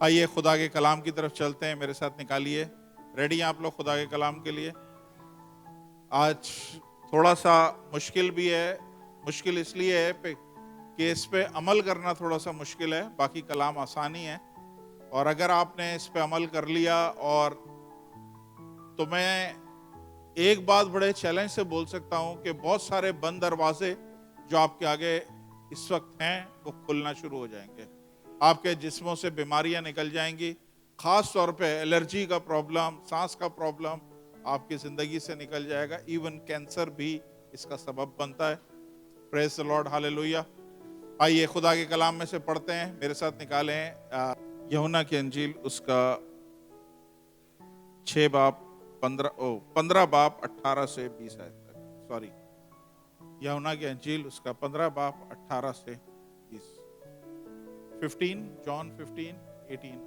आइए खुदा के कलाम की तरफ चलते हैं, मेरे साथ निकालिए। रेडी हैं आप लोग खुदा के कलाम के लिए? आज थोड़ा सा मुश्किल भी है। मुश्किल इसलिए है कि इस पे अमल करना थोड़ा सा मुश्किल है, बाकी कलाम आसानी है। और अगर आपने इस पे अमल कर लिया, और तो मैं एक बात बड़े चैलेंज से बोल सकता हूं कि बहुत सारे बंद दरवाजे जो आपके आगे इस वक्त हैं वो खुलना शुरू हो जाएंगे। आपके जिस्मों से बीमारियां निकल जाएंगी, खास तौर पे एलर्जी का प्रॉब्लम, सांस का प्रॉब्लम आपकी जिंदगी से निकल जाएगा। इवन कैंसर भी इसका सबब बनता है। Praise the Lord, hallelujah. आइए खुदा के कलाम में से पढ़ते हैं, मेरे साथ निकालें यूहन्ना की अंजील, उसका 15 बाप 18 से 20 आयत तक। सॉरी, यूहन्ना की अंजील उसका 15 बाप 18 से 20। 15 जॉन 15:18।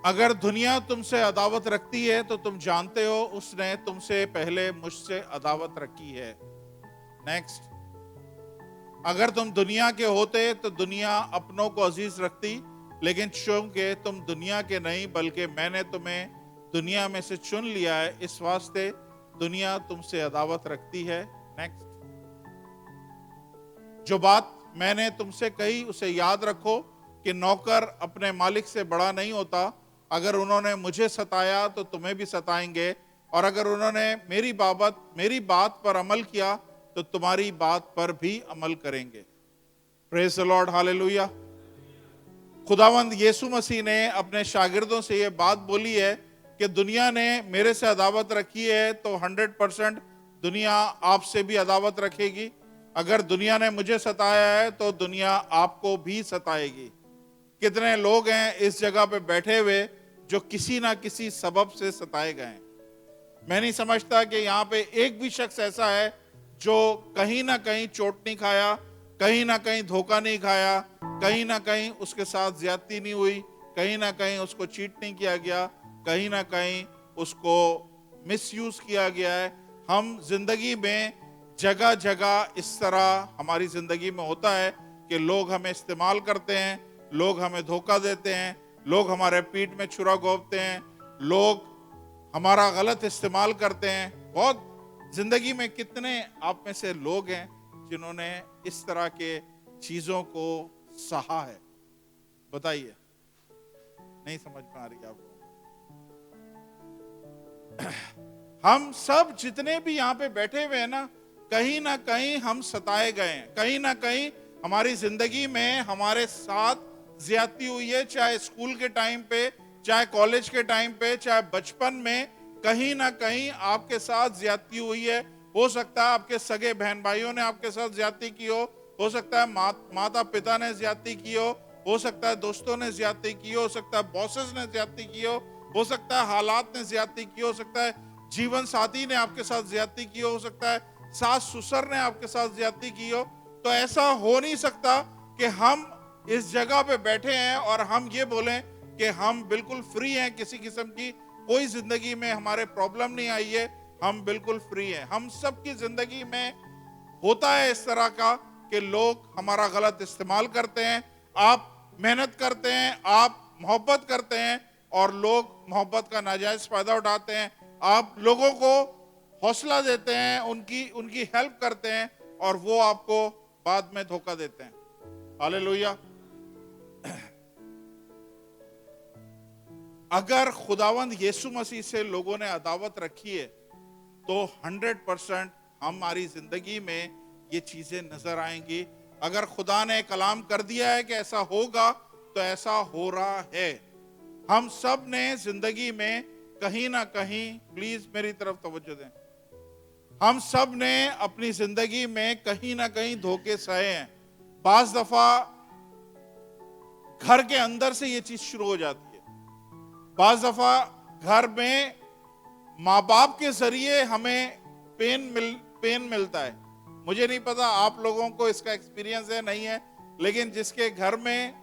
अगर दुनिया तुमसे अदावत रखती है तो तुम जानते हो उसने तुमसे पहले मुझसे अदावत रखी है। नेक्स्ट, अगर तुम दुनिया के होते तो दुनिया अपनों को अजीज रखती, लेकिन चूंकि तुम दुनिया के नहीं बल्कि मैंने तुम्हें दुनिया में से चुन लिया है, इस वास्ते दुनिया तुमसे अदावत रखती है। नेक्स्ट, जो बात मैंने तुमसे कही उसे याद रखो कि नौकर अपने मालिक से बड़ा नहीं होता। अगर उन्होंने मुझे सताया तो तुम्हें भी सताएंगे, और अगर उन्होंने मेरी बात पर अमल किया तो तुम्हारी बात पर भी अमल करेंगे। Praise the Lord, hallelujah. खुदावंद यीशु मसीह ने अपने शागिर्दों से यह बात बोली है कि दुनिया ने मेरे से अदावत रखी है तो 100% दुनिया आपसे भी अदावत रखेगी। अगर दुनिया ने मुझे सताया है तो दुनिया आपको भी सताएगी। कितने लोग हैं इस जगह पे बैठे हुए जो किसी ना किसी सबब से सताए गए हैं। मैं नहीं समझता कि यहाँ पे एक भी शख्स ऐसा है जो कहीं ना कहीं चोट नहीं खाया, कहीं ना कहीं धोखा नहीं खाया, कहीं ना कहीं उसके साथ ज्यादती नहीं हुई, कहीं ना कहीं उसको चीट नहीं किया गया, कहीं ना कहीं उसको मिसयूज किया गया है। हम जिंदगी में जगह जगह इस तरह हमारी जिंदगी में होता है कि लोग हमें इस्तेमाल करते हैं, लोग हमें धोखा देते हैं, लोग हमारे पीठ में छुरा घोंपते हैं, लोग हमारा गलत इस्तेमाल करते हैं। बहुत जिंदगी में कितने आप में से लोग हैं जिन्होंने इस तरह के चीजों को सहा है? बताइए, नहीं समझ में आ रही आपको? हम सब जितने भी यहाँ पे बैठे हुए हैं ना कहीं हम सताए गए हैं, कहीं ना कहीं हमारी जिंदगी में हमारे साथ ज्यादती हुई है, चाहे स्कूल के टाइम पे, चाहे कॉलेज के टाइम पे, चाहे बचपन में, कहीं ना कहीं आपके साथ ज्यादती हुई है। हो सकता है आपके सगे बहन भाइयों ने आपके साथ ज्यादती की हो सकता है माता पिता ने ज्यादती की हो सकता है दोस्तों ने ज्यादती की हो सकता है बॉसेस ने ज्यादती की हो सकता है हालात ने ज्यादती की, हो सकता है जीवन साथी ने आपके साथ ज्यादती की, हो सकता है सास ससुर ने आपके साथ ज्यादती की हो। तो ऐसा हो नहीं सकता कि हम इस जगह पे बैठे हैं और हम ये बोलें कि हम बिल्कुल फ्री हैं, किसी किस्म की कोई जिंदगी में हमारे प्रॉब्लम नहीं आई है, हम बिल्कुल फ्री हैं। हम सबकी जिंदगी में होता है इस तरह का कि लोग हमारा गलत इस्तेमाल करते हैं। आप मेहनत करते हैं, आप मोहब्बत करते हैं, और लोग मोहब्बत का नाजायज फायदा उठाते हैं। आप लोगों को हौसला देते हैं, उनकी हेल्प करते हैं, और वो आपको बाद में धोखा देते हैं। हालेलुया। अगर खुदावंद यीशु मसीह से लोगों ने अदावत रखी है तो 100% हमारी जिंदगी में ये चीजें नजर आएंगी। अगर खुदा ने कलाम कर दिया है कि ऐसा होगा तो ऐसा हो रहा है। हम सब ने जिंदगी में कहीं ना कहीं, प्लीज मेरी तरफ तवज्जो दें, हम सब ने अपनी जिंदगी में कहीं ना कहीं धोखे सहे हैं। बाज दफा घर के अंदर से ये चीज शुरू हो जाती है, बाज दफा घर में माँ बाप के जरिए हमें पेन मिलता है। मुझे नहीं पता आप लोगों को इसका एक्सपीरियंस है नहीं है, लेकिन जिसके घर में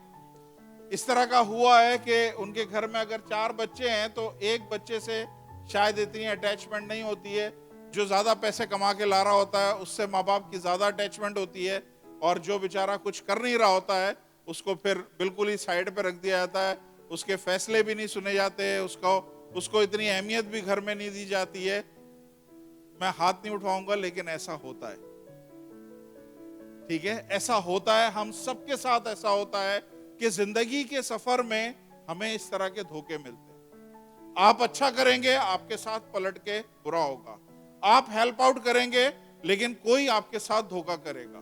इस तरह का हुआ है कि उनके घर में अगर 4 बच्चे हैं तो एक बच्चे से शायद इतनी अटैचमेंट नहीं होती है। जो ज्यादा पैसे कमा के ला रहा होता है उससे माँ बाप की ज्यादा अटैचमेंट होती है, और जो बेचारा कुछ कर नहीं रहा होता है उसको फिर बिल्कुल ही साइड पे रख दिया जाता है, उसके फैसले भी नहीं सुने जाते, उसको इतनी अहमियत भी घर में नहीं दी जाती है। मैं हाथ नहीं उठाऊंगा, लेकिन ऐसा होता है, ठीक है, ऐसा होता है, हम सबके साथ ऐसा होता है कि जिंदगी के सफर में हमें इस तरह के धोखे मिलते हैं। आप अच्छा करेंगे, आपके साथ पलट के बुरा होगा। आप हेल्प आउट करेंगे, लेकिन कोई आपके साथ धोखा करेगा।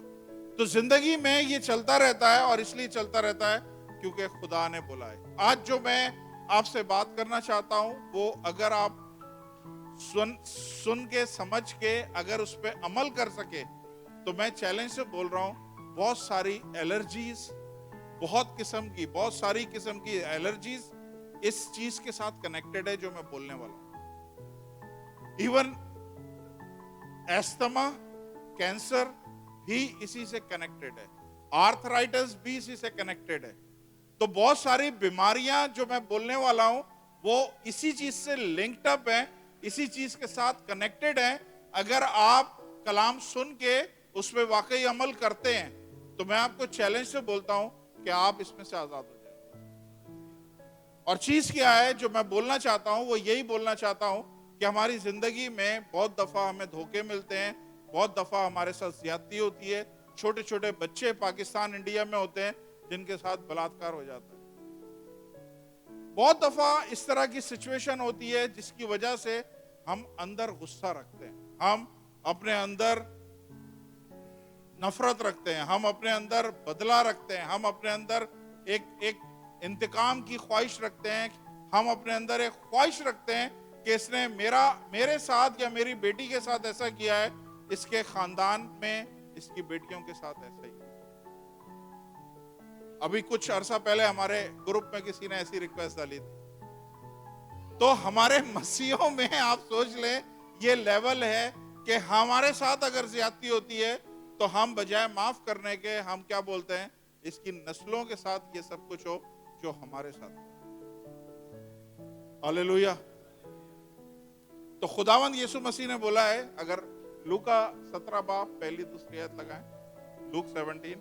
तो जिंदगी में ये चलता रहता है, और इसलिए चलता रहता है क्योंकि खुदा ने बोला है। आज जो मैं आपसे बात करना चाहता हूं, वो अगर आप सुन के समझ के अगर उस पर अमल कर सके, तो मैं चैलेंज से बोल रहा हूं, बहुत सारी एलर्जीज, बहुत सारी किस्म की एलर्जीज इस चीज के साथ कनेक्टेड है जो मैं बोलने वाला हूं। इवन एस्थमा, कैंसर भी इसी से कनेक्टेड है, आर्थराइटिस भी इसी से कनेक्टेड है। तो बहुत सारी बीमारियां जो मैं बोलने वाला हूं, वो इसी चीज से लिंक्ड अप है, इसी चीज के साथ कनेक्टेड है। अगर आप कलाम सुन के उस पर वाकई अमल करते हैं, तो मैं आपको चैलेंज से बोलता हूं कि आप इसमें से आजाद हो जाएंगे। और चीज क्या है जो मैं बोलना चाहता हूं, वो यही बोलना चाहता हूं कि हमारी जिंदगी में बहुत दफा हमें धोखे मिलते हैं, बहुत दफा हमारे साथ ज्यादती होती है। छोटे छोटे बच्चे पाकिस्तान, इंडिया में होते हैं जिनके साथ बलात्कार हो जाता है। बहुत दफा इस तरह की सिचुएशन होती है जिसकी वजह से हम अंदर गुस्सा रखते हैं, हम अपने अंदर नफरत रखते हैं, हम अपने अंदर बदला रखते हैं, हम अपने अंदर एक इंतकाम की ख्वाहिश रखते हैं, हम अपने अंदर एक ख्वाहिश रखते हैं कि इसने मेरे साथ या मेरी बेटी के साथ ऐसा किया है, इसके खानदान में इसकी बेटियों के साथ ऐसा ही। अभी कुछ अरसा पहले हमारे ग्रुप में किसी ने ऐसी रिक्वेस्ट डाली थी। तो हमारे मसीहों में आप सोच लें, ये लेवल है कि हमारे साथ अगर ज्यादती होती है तो हम बजाय माफ करने के हम क्या बोलते हैं, इसकी नस्लों के साथ ये सब कुछ हो जो हमारे साथ। हालेलुया। तो खुदावंद यीशु मसीह ने बोला है, अगर लूका 17 बाब पहली दूसरी आयत लगाएं, लूक 17।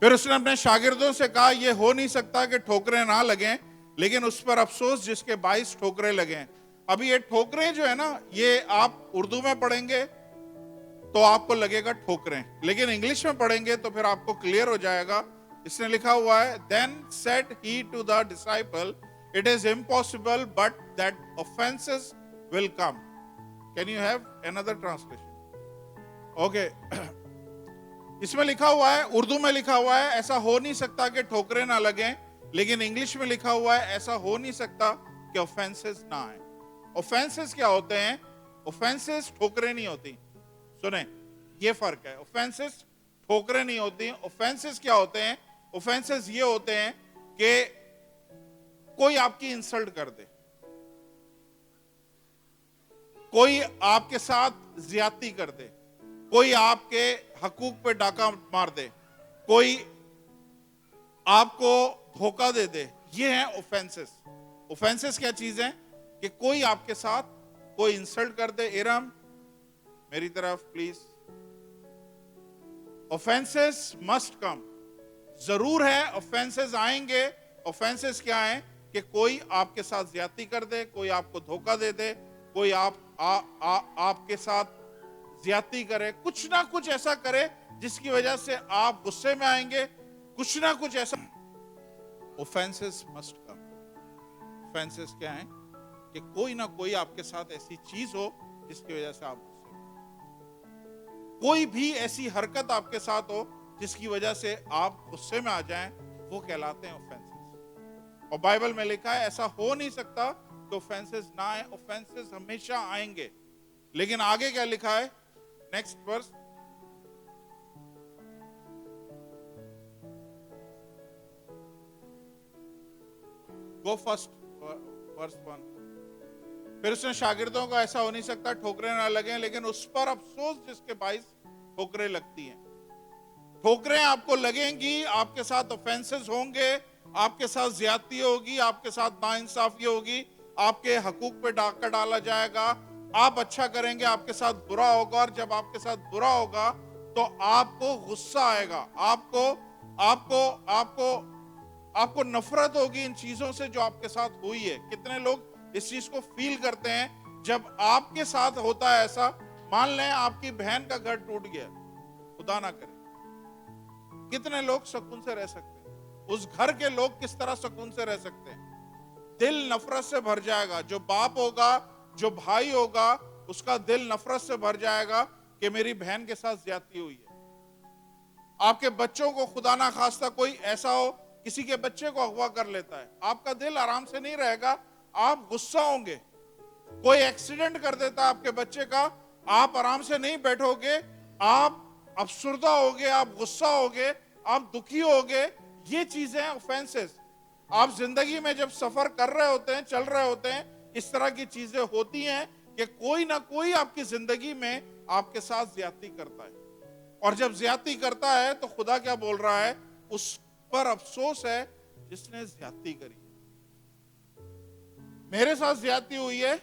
फिर उसने अपने शागिर्दों से कहा, यह हो नहीं सकता कि ठोकरें ना लगें, लेकिन उस पर अफसोस जिसके 22 ठोकरें लगें। अभी ये ठोकरें जो है ना, ये आप उर्दू में पढ़ेंगे तो आपको लगेगा ठोकरें, लेकिन इंग्लिश में पढ़ेंगे तो फिर आपको क्लियर हो जाएगा। इसने लिखा हुआ है, then said he to the disciple, it is impossible but that offences will come. Can you have another translation? Okay. इसमें लिखा हुआ है, उर्दू में लिखा हुआ है, ऐसा हो नहीं सकता कि ठोकरें ना लगें, लेकिन इंग्लिश में लिखा हुआ है, ऐसा हो नहीं सकता कि ऑफेंसेस ना आए। ऑफेंसेस क्या होते हैं? ऑफेंसेस ठोकरें नहीं होती। सुने, ये फर्क है। ऑफेंसेस ठोकरें नहीं होती। ऑफेंसेस क्या होते हैं? ऑफेंसेस ये होते हैं कि कोई आपकी इंसल्ट कर दे, कोई आपके साथ ज्यादती कर दे, कोई आपके हकूक पे डाका मार दे, कोई आपको धोखा दे दे, ये है ऑफेंसेस। ऑफेंसेस क्या चीज है? कि कोई आपके साथ कोई इंसल्ट कर दे। इरम मेरी तरफ प्लीज। ऑफेंसेस मस्ट कम, जरूर है, ऑफेंसेस आएंगे। ऑफेंसेस क्या है? कि कोई आपके साथ ज्यादती कर दे, कोई आपको धोखा दे दे, कोई आपके साथ ज्यादती करे, कुछ ना कुछ ऐसा करे जिसकी वजह से आप गुस्से में आएंगे, कुछ ना कुछ ऐसा। Offences must come. ऑफेंसेस क्या है? कि कोई ना कोई आपके साथ ऐसी चीज हो जिसकी वजह से आप गुस्से में, कोई भी ऐसी हरकत आपके साथ हो जिसकी वजह से आप गुस्से में आ जाएं, वो कहलाते हैं ऑफेंसेस। और बाइबल में लिखा है, ऐसा हो नहीं सकता कि ऑफेंसेस ना आए। ऑफेंसेस हमेशा आएंगे। लेकिन आगे क्या लिखा है? नेक्स्ट वर्स, गो फर्स्ट, वर्स 1। फिर उसने शागिर्दों को, ऐसा हो नहीं सकता ठोकरें ना लगे, लेकिन उस पर अफसोस जिसके 22 ठोकरें लगती हैं। ठोकरें आपको लगेंगी, आपके साथ ऑफेंसेस होंगे, आपके साथ ज्यादती होगी, आपके साथ नाइंसाफी होगी, आपके हकूक पे डाका डाला जाएगा। आप अच्छा करेंगे, आपके साथ बुरा होगा, और जब आपके साथ बुरा होगा तो आपको गुस्सा आएगा, आपको आपको आपको आपको नफरत होगी इन चीजों से जो आपके साथ हुई है। कितने लोग इस चीज को फील करते हैं जब आपके साथ होता है ऐसा? मान लें आपकी बहन का घर टूट गया, खुदा ना करे, कितने लोग सुकून से रह सकते हैं? उस घर के लोग किस तरह सुकून से रह सकते हैं? दिल नफरत से भर जाएगा। जो बाप होगा, जो भाई होगा, उसका दिल नफरत से भर जाएगा कि मेरी बहन के साथ ज्यादती हुई है। आपके बच्चों को खुदा ना खास्ता कोई ऐसा हो, किसी के बच्चे को अगवा कर लेता है, आपका दिल आराम से नहीं रहेगा, आप गुस्सा होंगे। कोई एक्सीडेंट कर देता है आपके बच्चे का, आप आराम से नहीं बैठोगे, आप अफसुर्दा होगे, आप गुस्सा होगे, आप दुखी होगे। ये चीजें ऑफेंसेस। आप जिंदगी में जब सफर कर रहे होते हैं, चल रहे होते हैं, इस तरह की चीजें होती हैं कि कोई ना कोई आपकी जिंदगी में आपके साथ ज्यादती करता है। और जब ज्यादती करता है तो खुदा क्या बोल रहा है? उस पर अफसोस है जिसने ज्यादती करी। मेरे साथ ज्यादती हुई है,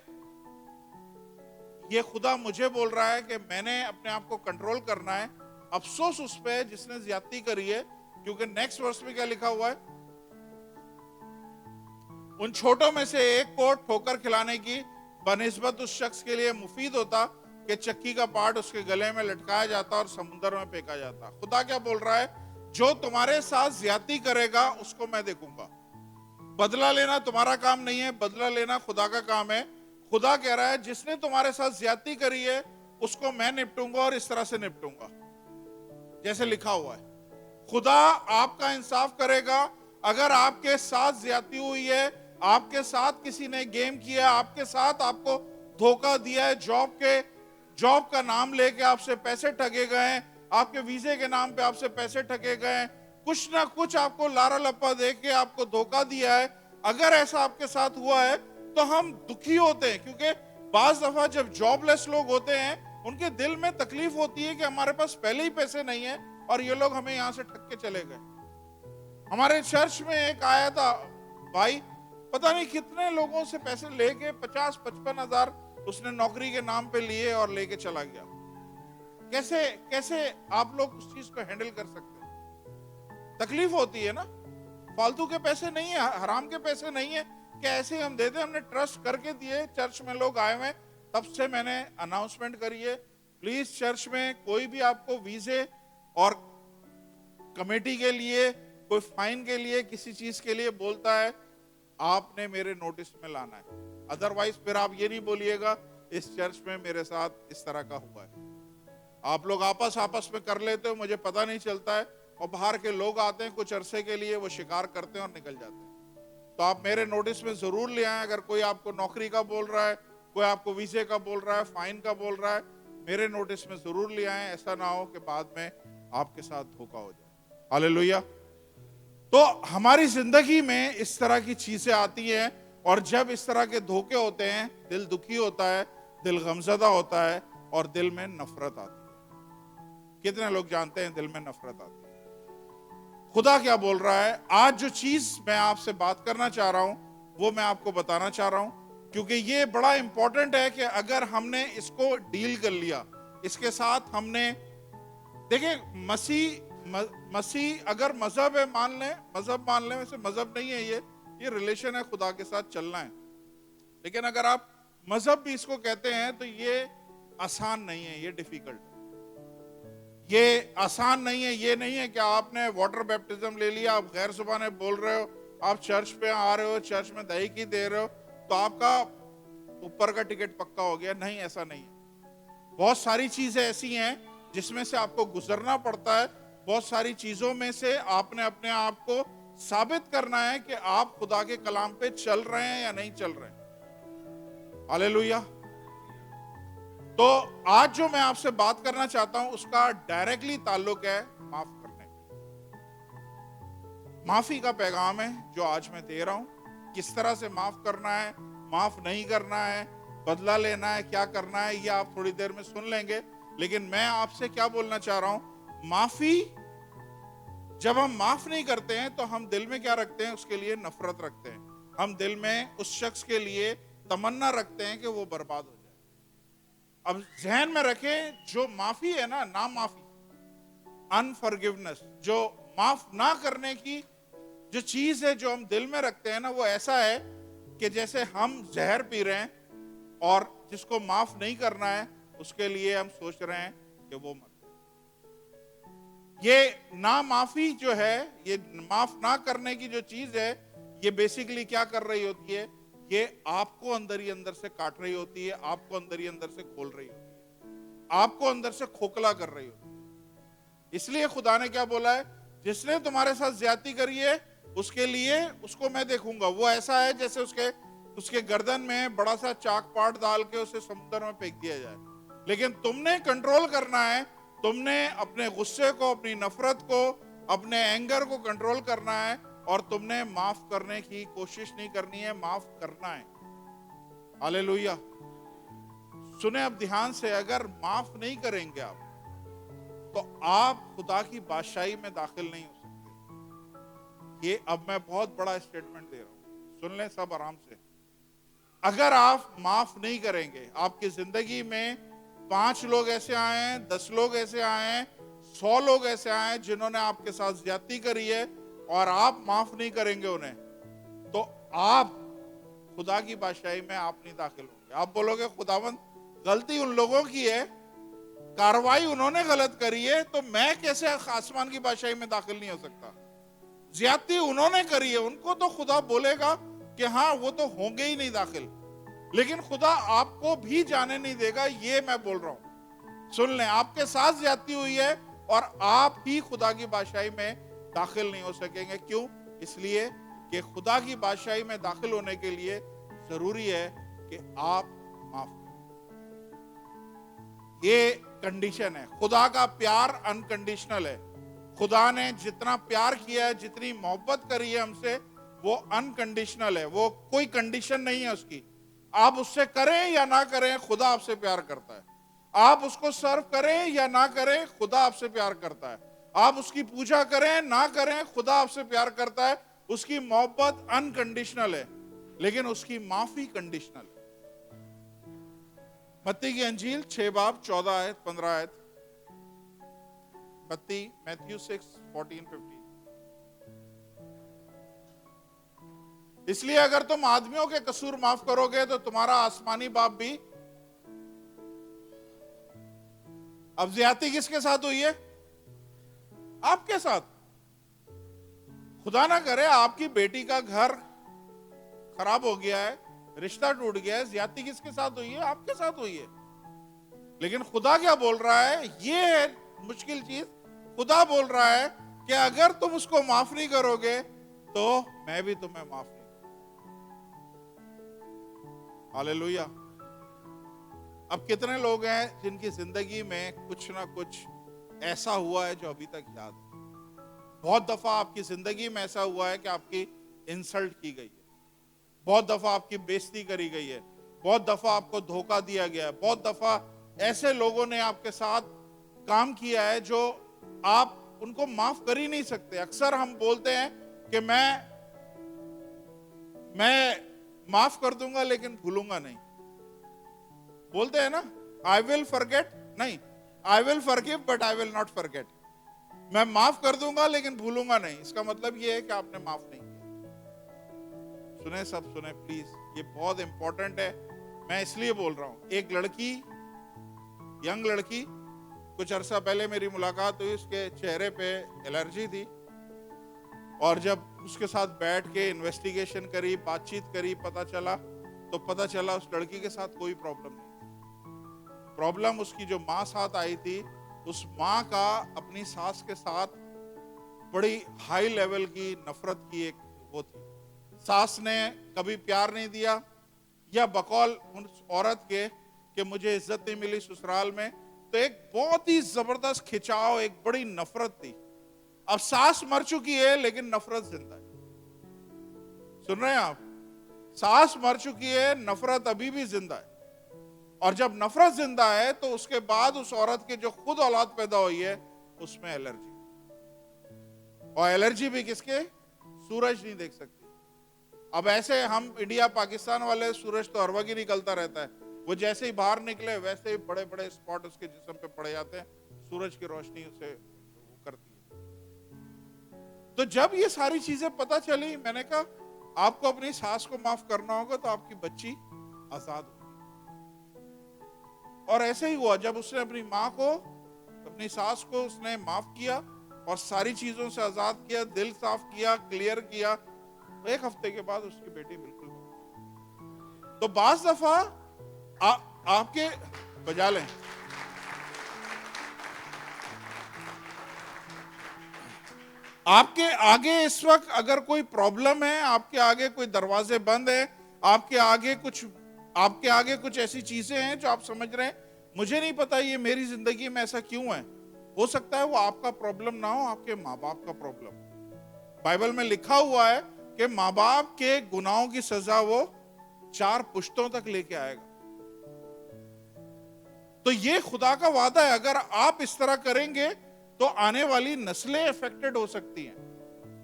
ये खुदा मुझे बोल रहा है कि मैंने अपने आप को कंट्रोल करना है। अफसोस उस पे जिसने ज्यादती करी है, क्योंकि नेक्स्ट वर्स में क्या लिखा हुआ है? उन छोटों में से एक को ठोकर खिलाने की बनिस्बत उस शख्स के लिए मुफीद होता कि चक्की का पार्ट उसके गले में लटकाया जाता और समुद्र में फेंका जाता। खुदा क्या बोल रहा है? जो तुम्हारे साथ ज्यादती करेगा उसको मैं देखूंगा। बदला लेना तुम्हारा काम नहीं है, बदला लेना खुदा का काम है। खुदा कह रहा है जिसने तुम्हारे साथ ज्यादती करी है उसको मैं निपटूंगा, और इस तरह से निपटूंगा जैसे लिखा हुआ है। खुदा आपका इंसाफ करेगा। अगर आपके साथ ज्यादती हुई है, आपके साथ किसी ने गेम किया, आपके साथ आपको धोखा दिया है, जॉब का नाम लेके आपसे पैसे ठगे गए हैं, आपके वीजे के नाम पे आपसे पैसे ठगे गए हैं, कुछ ना कुछ आपको लारा लप्पा दे के आपको धोखा दिया है, अगर ऐसा आपके साथ हुआ है तो हम दुखी होते हैं। क्योंकि बाज दफा जब जॉबलेस लोग होते हैं उनके दिल में तकलीफ होती है कि हमारे पास पहले ही पैसे नहीं है और ये लोग हमें यहां से ठग के चले गए। हमारे चर्च में एक आया था भाई, पता नहीं कितने लोगों से पैसे लेके 50-55 हजार उसने नौकरी के नाम पे लिए और लेके चला गया। कैसे कैसे आप लोग उस चीज को हैंडल कर सकते हैं? तकलीफ होती है ना। फालतू के पैसे नहीं है, हराम के पैसे नहीं है कि ऐसे हम देते। हमने ट्रस्ट करके दिए। चर्च में लोग आए हुए, तब से मैंने अनाउंसमेंट करी है, प्लीज चर्च में कोई भी आपको वीजे और कमेटी के लिए, कोई फाइन के लिए, किसी चीज के लिए बोलता है, आपने मेरे नोटिस में लाना है। अदरवाइज फिर आप ये नहीं बोलिएगा इस चर्च में मेरे साथ इस तरह का हुआ है। आप लोग आपस में कर लेते हो, मुझे पता नहीं चलता है, और बाहर के लोग आते हैं कुछ अरसे के लिए, वो शिकार करते हैं और निकल जाते हैं। तो आप मेरे नोटिस में जरूर ले आए। अगर कोई आपको नौकरी का बोल रहा है, कोई आपको वीजे का बोल रहा है, फाइन का बोल रहा है, मेरे नोटिस में जरूर ले आए। ऐसा ना हो कि बाद में आपके साथ धोखा हो जाए। हालेलुया। तो हमारी जिंदगी में इस तरह की चीजें आती हैं, और जब इस तरह के धोखे होते हैं, दिल दुखी होता है, दिल गमजदा होता है, और दिल में नफरत आती है। कितने लोग जानते हैं दिल में नफरत आती है? खुदा क्या बोल रहा है? आज जो चीज मैं आपसे बात करना चाह रहा हूं वो मैं आपको बताना चाह रहा हूं, क्योंकि ये बड़ा इंपॉर्टेंट है कि अगर हमने इसको डील कर लिया, इसके साथ हमने, देखिए मसीह अगर मजहब है, मजहब मान लें, वैसे मजहब नहीं है, ये रिलेशन है, खुदा के साथ चलना है। लेकिन अगर आप मजहब भी इसको कहते हैं तो ये आसान नहीं है, ये डिफिकल्ट है। ये आसान नहीं है। ये नहीं है कि आपने वाटर बैप्टिज्म ले लिया, आप गैर जुबानें बोल रहे हो, आप चर्च पे आ रहे हो, चर्च में दही की दे रहे हो, तो आपका ऊपर का टिकट पक्का हो गया। नहीं, ऐसा नहीं है। बहुत सारी चीजें ऐसी हैं जिसमें से आपको गुजरना पड़ता है। बहुत सारी चीजों में से आपने अपने आप को साबित करना है कि आप खुदा के कलाम पे चल रहे हैं या नहीं चल रहे हैं। हालेलुया। तो आज जो मैं आपसे बात करना चाहता हूं उसका डायरेक्टली ताल्लुक है माफ करने पे। माफी का पैगाम है जो आज मैं दे रहा हूं। किस तरह से माफ करना है, माफ नहीं करना है, बदला लेना है, क्या करना है, ये आप थोड़ी देर में सुन लेंगे। लेकिन मैं आपसे क्या बोलना चाह रहा हूं, माफी, जब हम माफ नहीं करते हैं तो हम दिल में क्या रखते हैं? उसके लिए नफरत रखते हैं। हम दिल में उस शख्स के लिए तमन्ना रखते हैं कि वो बर्बाद हो जाए। अब जहन में रखें, जो माफी है ना, ना माफी, अनफॉरगिवनेस, जो माफ ना करने की जो चीज है जो हम दिल में रखते हैं ना, वो ऐसा है कि जैसे हम जहर पी रहे हैं और जिसको माफ नहीं करना है उसके लिए हम सोच रहे हैं कि वो मर जाए। ये ना माफी जो है, ये माफ ना करने की जो चीज है, ये बेसिकली क्या कर रही होती है, ये आपको अंदर ही अंदर से काट रही होती है, आपको अंदर ही अंदर से खोल रही होती है, आपको अंदर से खोखला कर रही होती है। इसलिए खुदा ने क्या बोला है, जिसने तुम्हारे साथ ज्यादती करी है उसके लिए उसको मैं देखूंगा। वो ऐसा है जैसे उसके उसके गर्दन में बड़ा सा चाक पाट डाल के उसे समुद्र में फेंक दिया जाए। लेकिन तुमने कंट्रोल करना है, तुमने अपने गुस्से को, अपनी नफरत को, अपने एंगर को कंट्रोल करना है और तुमने माफ करने की कोशिश नहीं करनी है, माफ करना है। हालेलुया। सुने अब ध्यान से, अगर माफ नहीं करेंगे आप तो आप खुदा की बादशाही में दाखिल नहीं हो सकते। ये अब मैं बहुत बड़ा स्टेटमेंट दे रहा हूं, सुन लें सब आराम से। अगर आप माफ नहीं करेंगे, आपकी जिंदगी में 5 लोग ऐसे आए हैं, 10 लोग ऐसे आए हैं, 100 लोग ऐसे आए हैं जिन्होंने आपके साथ ज्यादती करी है और आप माफ नहीं करेंगे उन्हें, तो आप खुदा की बादशाही में आप नहीं दाखिल होंगे। आप बोलोगे खुदावंद गलती उन लोगों की है, कार्रवाई उन्होंने गलत करी है, तो मैं कैसे आसमान की बादशाही में दाखिल नहीं हो सकता। ज्यादती उन्होंने करी है, उनको तो खुदा बोलेगा कि हाँ वो तो होंगे ही नहीं दाखिल, लेकिन खुदा आपको भी जाने नहीं देगा। ये मैं बोल रहा हूं, सुन लें, आपके साथ ज्यादती हुई है और आप ही खुदा की बादशाही में दाखिल नहीं हो सकेंगे। क्यों? इसलिए कि खुदा की बादशाही में दाखिल होने के लिए जरूरी है कि आप माफ करें। ये कंडीशन है। खुदा का प्यार अनकंडीशनल है। खुदा ने जितना प्यार किया है, जितनी मोहब्बत करी है हमसे, वो अनकंडीशनल है। वो कोई कंडीशन नहीं है उसकी। आप उससे करें या ना करें, खुदा आपसे प्यार करता है। आप उसको सर्व करें या ना करें, खुदा आपसे प्यार करता है। आप उसकी पूजा करें ना करें, खुदा आपसे प्यार करता है। उसकी मोहब्बत अनकंडीशनल है, लेकिन उसकी माफी कंडीशनल है। मत्ती की अंजील 6 बाब 14 आयत 15 आयत। मत्ती मैथ्यू 6:14-15। इसलिए अगर तुम आदमियों के कसूर माफ करोगे तो तुम्हारा आसमानी बाप भी। अब ज्यादती किसके साथ हुई है? आपके साथ। खुदा ना करे आपकी बेटी का घर खराब हो गया है, रिश्ता टूट गया है, ज्यादती किसके साथ हुई है? आपके साथ हुई है। लेकिन खुदा क्या बोल रहा है? ये है मुश्किल चीज। खुदा बोल रहा है कि अगर तुम उसको माफ नहीं करोगे तो मैं भी तुम्हें माफ नहीं करूंगा। हालेलुया। अब कितने लोग हैं जिनकी जिंदगी में कुछ ना कुछ ऐसा हुआ है जो अभी तक याद है? बहुत दफा आपकी जिंदगी में ऐसा हुआ है कि आपकी इंसल्ट की गई है, बहुत दफा आपकी बेइज्जती करी गई है, बहुत दफा आपको धोखा दिया गया है, बहुत दफा ऐसे लोगों ने आपके साथ काम किया है जो आप उनको माफ कर ही नहीं सकते। अक्सर हम बोलते हैं कि मैं माफ कर दूंगा लेकिन भूलूंगा नहीं। बोलते हैं ना, आई विल फॉरगेट, नहीं, I will forgive but I will not forget. मैं माफ कर दूंगा लेकिन भूलूंगा नहीं। इसका मतलब यह है कि आपने माफ नहीं किया। सुने सब, सुने प्लीज, ये बहुत इंपॉर्टेंट है। मैं इसलिए बोल रहा हूं, एक लड़की, यंग लड़की, कुछ अरसा पहले मेरी मुलाकात हुई, उसके चेहरे पे एलर्जी थी और जब उसके साथ बैठ के इन्वेस्टिगेशन करी, बातचीत करी, पता चला उस लड़की के साथ कोई प्रॉब्लम नहीं। प्रॉब्लम उसकी जो माँ साथ आई थी, उस माँ का अपनी सास के साथ बड़ी हाई लेवल की नफरत की एक वो थी। सास ने कभी प्यार नहीं दिया, या बकौल उस औरत के कि मुझे इज्जत नहीं मिली ससुराल में, तो एक बहुत ही जबरदस्त खिंचाव, एक बड़ी नफरत थी। अब सास मर चुकी है लेकिन नफरत जिंदा है। सुन रहे हैं आप? सास मर चुकी है, नफरत अभी भी जिंदा है। और जब नफरत जिंदा है तो उसके बाद उस औरत के जो खुद औलाद पैदा हुई है उसमें एलर्जी, और एलर्जी भी किसके? सूरज नहीं देख सकती। अब ऐसे हम इंडिया पाकिस्तान वाले, सूरज तो हर वक्त ही निकलता रहता है, वो जैसे ही बाहर निकले वैसे ही बड़े बड़े स्पॉट उसके जिस्म पे पड़े जाते हैं, सूरज की रोशनी उसे तो जब ये सारी चीजें पता चली, मैंने कहा आपको अपनी सास को माफ करना होगा तो आपकी बच्ची आजाद होगी। और ऐसे ही हुआ, जब उसने अपनी माँ को, अपनी सास को उसने माफ किया और सारी चीजों से आजाद किया, दिल साफ किया, क्लियर किया, तो एक हफ्ते के बाद उसकी बेटी बिल्कुल। तो बाज दफा आपके बजा लें, आपके आगे इस वक्त अगर कोई प्रॉब्लम है, आपके आगे कोई दरवाजे बंद है, आपके आगे कुछ ऐसी चीजें हैं जो आप समझ रहे हैं मुझे नहीं पता ये मेरी जिंदगी में ऐसा क्यों है, हो सकता है वो आपका प्रॉब्लम ना हो, आपके माँ बाप का प्रॉब्लम। बाइबल में लिखा हुआ है कि माँ बाप के गुनाहों की सजा वो 4 पुश्तों तक लेके आएगा। तो ये खुदा का वादा है, अगर आप इस तरह करेंगे तो आने वाली नस्लें अफेक्टेड हो सकती हैं।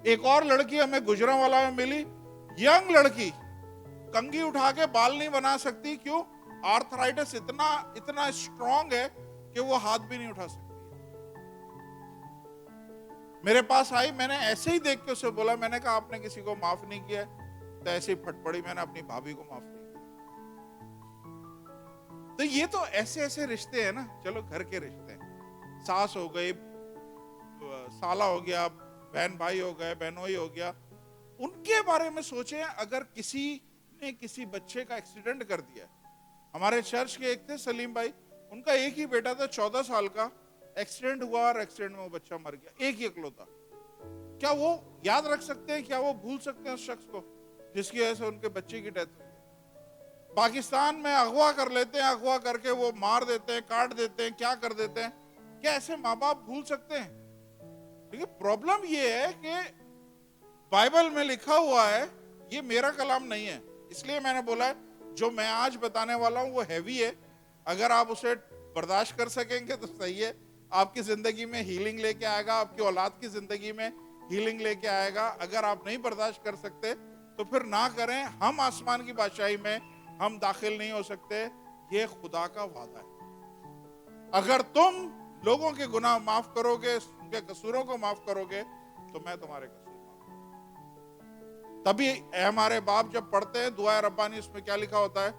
एक और लड़की हमें गुजरांवाला में मिली, यंग लड़की, कंघी उठा के बाल नहीं बना सकती, क्यों? आर्थराइटिस इतना स्ट्रांग है कि वो हाथ भी नहीं उठा सकती। मेरे पास आई, मैंने ऐसे ही देख के उसे बोला, मैंने कहा आपने किसी को माफ नहीं किया? तो ऐसे ही फट पड़ी, मैंने अपनी भाभी को माफ नहीं किया। तो ये तो ऐसे रिश्ते हैं ना, चलो घर के रिश्ते हैं, सास हो गई, साला हो गया, बहन भाई हो गए, बहनोई हो गया, उनके बारे में सोचें। अगर किसी ने किसी बच्चे का एक्सीडेंट कर दिया, हमारे चर्च के एक थे सलीम भाई, उनका एक ही बेटा था 14 साल का, एक्सीडेंट हुआ और एक्सीडेंट में वो बच्चा मर गया, एक ही इकलौता। क्या वो याद रख सकते हैं, क्या वो भूल सकते हैं उस शख्स को जिसकी वजह से उनके बच्चे की डेथ हुई? पाकिस्तान में अगवा कर लेते हैं, अगवा करके वो मार देते हैं, काट देते हैं, क्या कर देते हैं, क्या ऐसे माँ बाप भूल सकते हैं? लेकिन प्रॉब्लम ये है कि बाइबल में लिखा हुआ है, ये मेरा कलाम नहीं है, इसलिए मैंने बोला है जो मैं आज बताने वाला हूं वो हैवी है। अगर आप उसे बर्दाश्त कर सकेंगे तो सही है, आपकी जिंदगी में हीलिंग लेके आएगा, आपकी औलाद की जिंदगी में हीलिंग लेके आएगा। अगर आप नहीं बर्दाश्त कर सकते तो फिर ना करें, हम आसमान की बादशाही में हम दाखिल नहीं हो सकते, ये खुदा का वादा है। अगर तुम लोगों के गुनाह माफ करोगे, उनके कसूरों को माफ करोगे, तो मैं तुम्हारे कसूर माफ करूंगा। तभी हमारे बाप जब पढ़ते हैं दुआ रब्बानी, उसमें क्या लिखा होता है,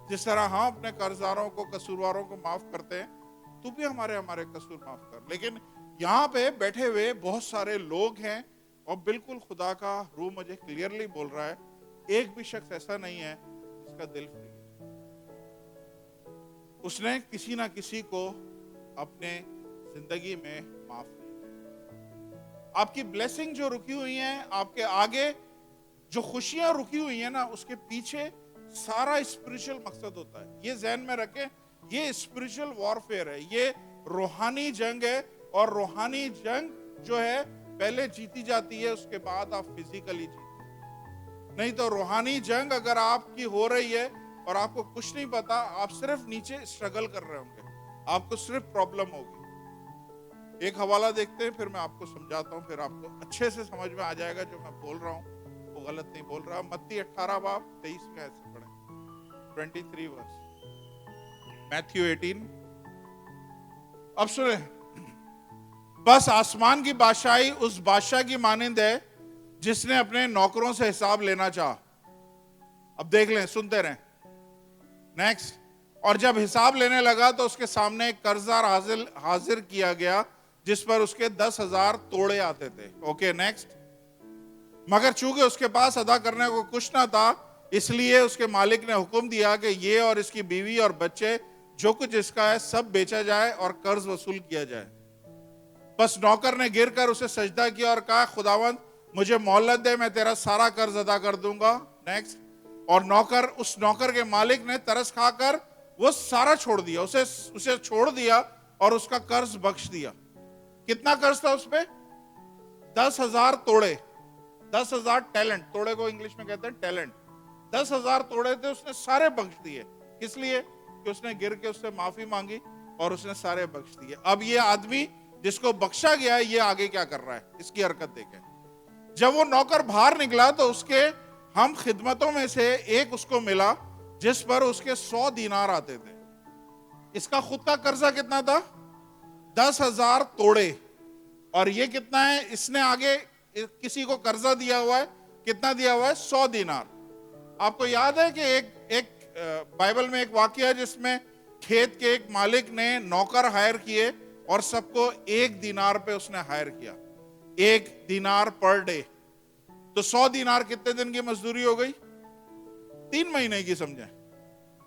जिस तरह हम अपने कर्जदारों को, कसूरवारों को माफ करते हैं, तू भी हमारे कसूर माफ कर। लेकिन यहाँ पे बैठे हुए बहुत सारे लोग हैं और बिल्कुल खुदा का रूह मुझे क्लियरली बोल रहा है, एक भी शख्स ऐसा नहीं है जिसका दिल फ्री है। उसने किसी ना किसी को अपने जिंदगी में माफ किया। आपकी ब्लेसिंग जो रुकी हुई है, आपके आगे जो खुशियां रुकी हुई है ना, उसके पीछे सारा स्पिरिचुअल मकसद होता है। ये ज़हन में रखें, ये स्पिरिचुअल वॉरफेयर है, ये रूहानी जंग है, और रूहानी जंग जो है पहले जीती जाती है, उसके बाद आप फिजिकली जीते। नहीं तो रूहानी जंग अगर आपकी हो रही है और आपको कुछ नहीं पता, आप सिर्फ नीचे स्ट्रगल कर रहे होंगे, आपको सिर्फ प्रॉब्लम होगी। एक हवाला देखते हैं, फिर मैं आपको समझाता हूं, फिर आपको अच्छे से समझ में आ जाएगा जो मैं बोल रहा हूं वो गलत नहीं बोल रहा। मत्ती 18 बाब 23 में ऐसे पढ़े, 23 वर्स, मैथ्यू 18। अब सुने, बस आसमान की बादशाही उस बादशाह की मानिंद है जिसने अपने नौकरों से हिसाब लेना चाहा। अब देख लें, सुनते रहें। नेक्स्ट, और जब हिसाब लेने लगा तो उसके सामने एक कर्जदार हाजिर किया गया जिस पर उसके 10,000 तोड़े आते थे। Okay, next. मगर चूंकि उसके पास अदा करने को कुछ ना था, इसलिए उसके मालिक ने हुक्म दिया कि ये और इसकी बीवी और बच्चे जो कुछ इसका है सब बेचा जाए और कर्ज वसूल किया जाए। बस नौकर ने गिरकर उसे सजदा किया और कहा, खुदावंद मुझे मोहलत दे, मैं तेरा सारा कर्ज अदा कर दूंगा। नेक्स्ट, और उस नौकर के मालिक ने तरस खाकर वो सारा छोड़ दिया, उसे छोड़ दिया और उसका कर्ज बख्श दिया। कितना कर्ज था उस पे? 10,000 तोड़े, 10,000 टैलेंट, तोड़े को इंग्लिश में कहते हैं टैलेंट। 10,000 तोड़े थे, उसने सारे बख्श दिए। किस लिए? कि उसने गिर के उससे माफी मांगी और उसने सारे बख्श दिए। अब ये आदमी जिसको बख्शा गया है, ये आगे क्या कर रहा है, इसकी हरकत देखें। जब वो नौकर बाहर निकला तो उसके हम खिदमतों में से एक उसको मिला जिस पर उसके 100 दीनार आते थे। इसका खुद का कर्जा कितना था? 10,000 तोड़े। और ये कितना है? इसने आगे किसी को कर्जा दिया हुआ है, कितना दिया हुआ है? 100 दीनार। आपको याद है कि एक बाइबल में एक वाकया है जिसमें खेत के एक मालिक ने नौकर हायर किए और सबको 1 दीनार पे उसने हायर किया, 1 दीनार पर डे। तो 100 दीनार कितने दिन की मजदूरी हो गई? 3 महीने की, समझे?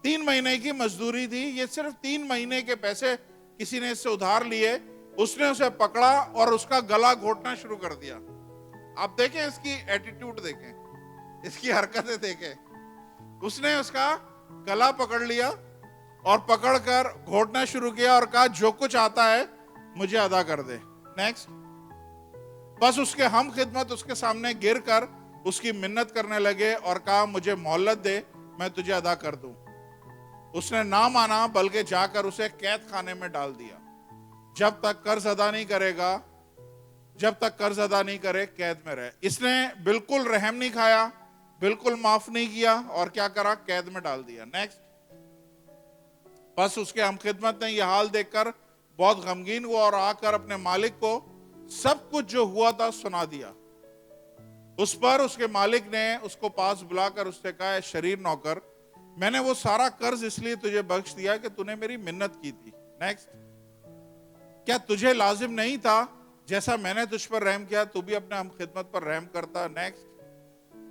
3 महीने की मजदूरी थी। ये सिर्फ 3 महीने के पैसे किसी ने इससे उधार लिए। उसने उसे पकड़ा और उसका गला घोटना शुरू कर दिया। आप देखें इसकी एटीट्यूड, देखें इसकी हरकतें देखें। उसने उसका गला पकड़ लिया और पकड़कर घोटना शुरू किया और कहा जो कुछ आता है मुझे अदा कर दे। नेक्स्ट। बस उसके हम खिदमत उसके सामने गिर कर उसकी मिन्नत करने लगे और कहा मुझे मोहलत दे, मैं तुझे अदा कर दूं। उसने ना माना, बल्कि जाकर उसे कैद खाने में डाल दिया। जब तक कर्ज अदा नहीं करेगा, जब तक कर्ज अदा नहीं करे, कैद में रहे। इसने बिल्कुल रहम नहीं खाया, बिल्कुल माफ नहीं किया और क्या करा? कैद में डाल दिया। नेक्स्ट। बस उसके हम खिदमत ने यह हाल देखकर बहुत गमगीन हुआ और आकर अपने मालिक को सब कुछ जो हुआ था सुना दिया। उस पर उसके मालिक ने उसको पास बुलाकर उससे कहा, शरीर नौकर, मैंने वो सारा कर्ज इसलिए तुझे बख्श दिया कि तूने मेरी मिन्नत की थी। नेक्स्ट। क्या तुझे लाजिम नहीं था जैसा मैंने तुझ पर रहम किया तू भी अपने हम खिदमत पर रहम करता? नेक्स्ट।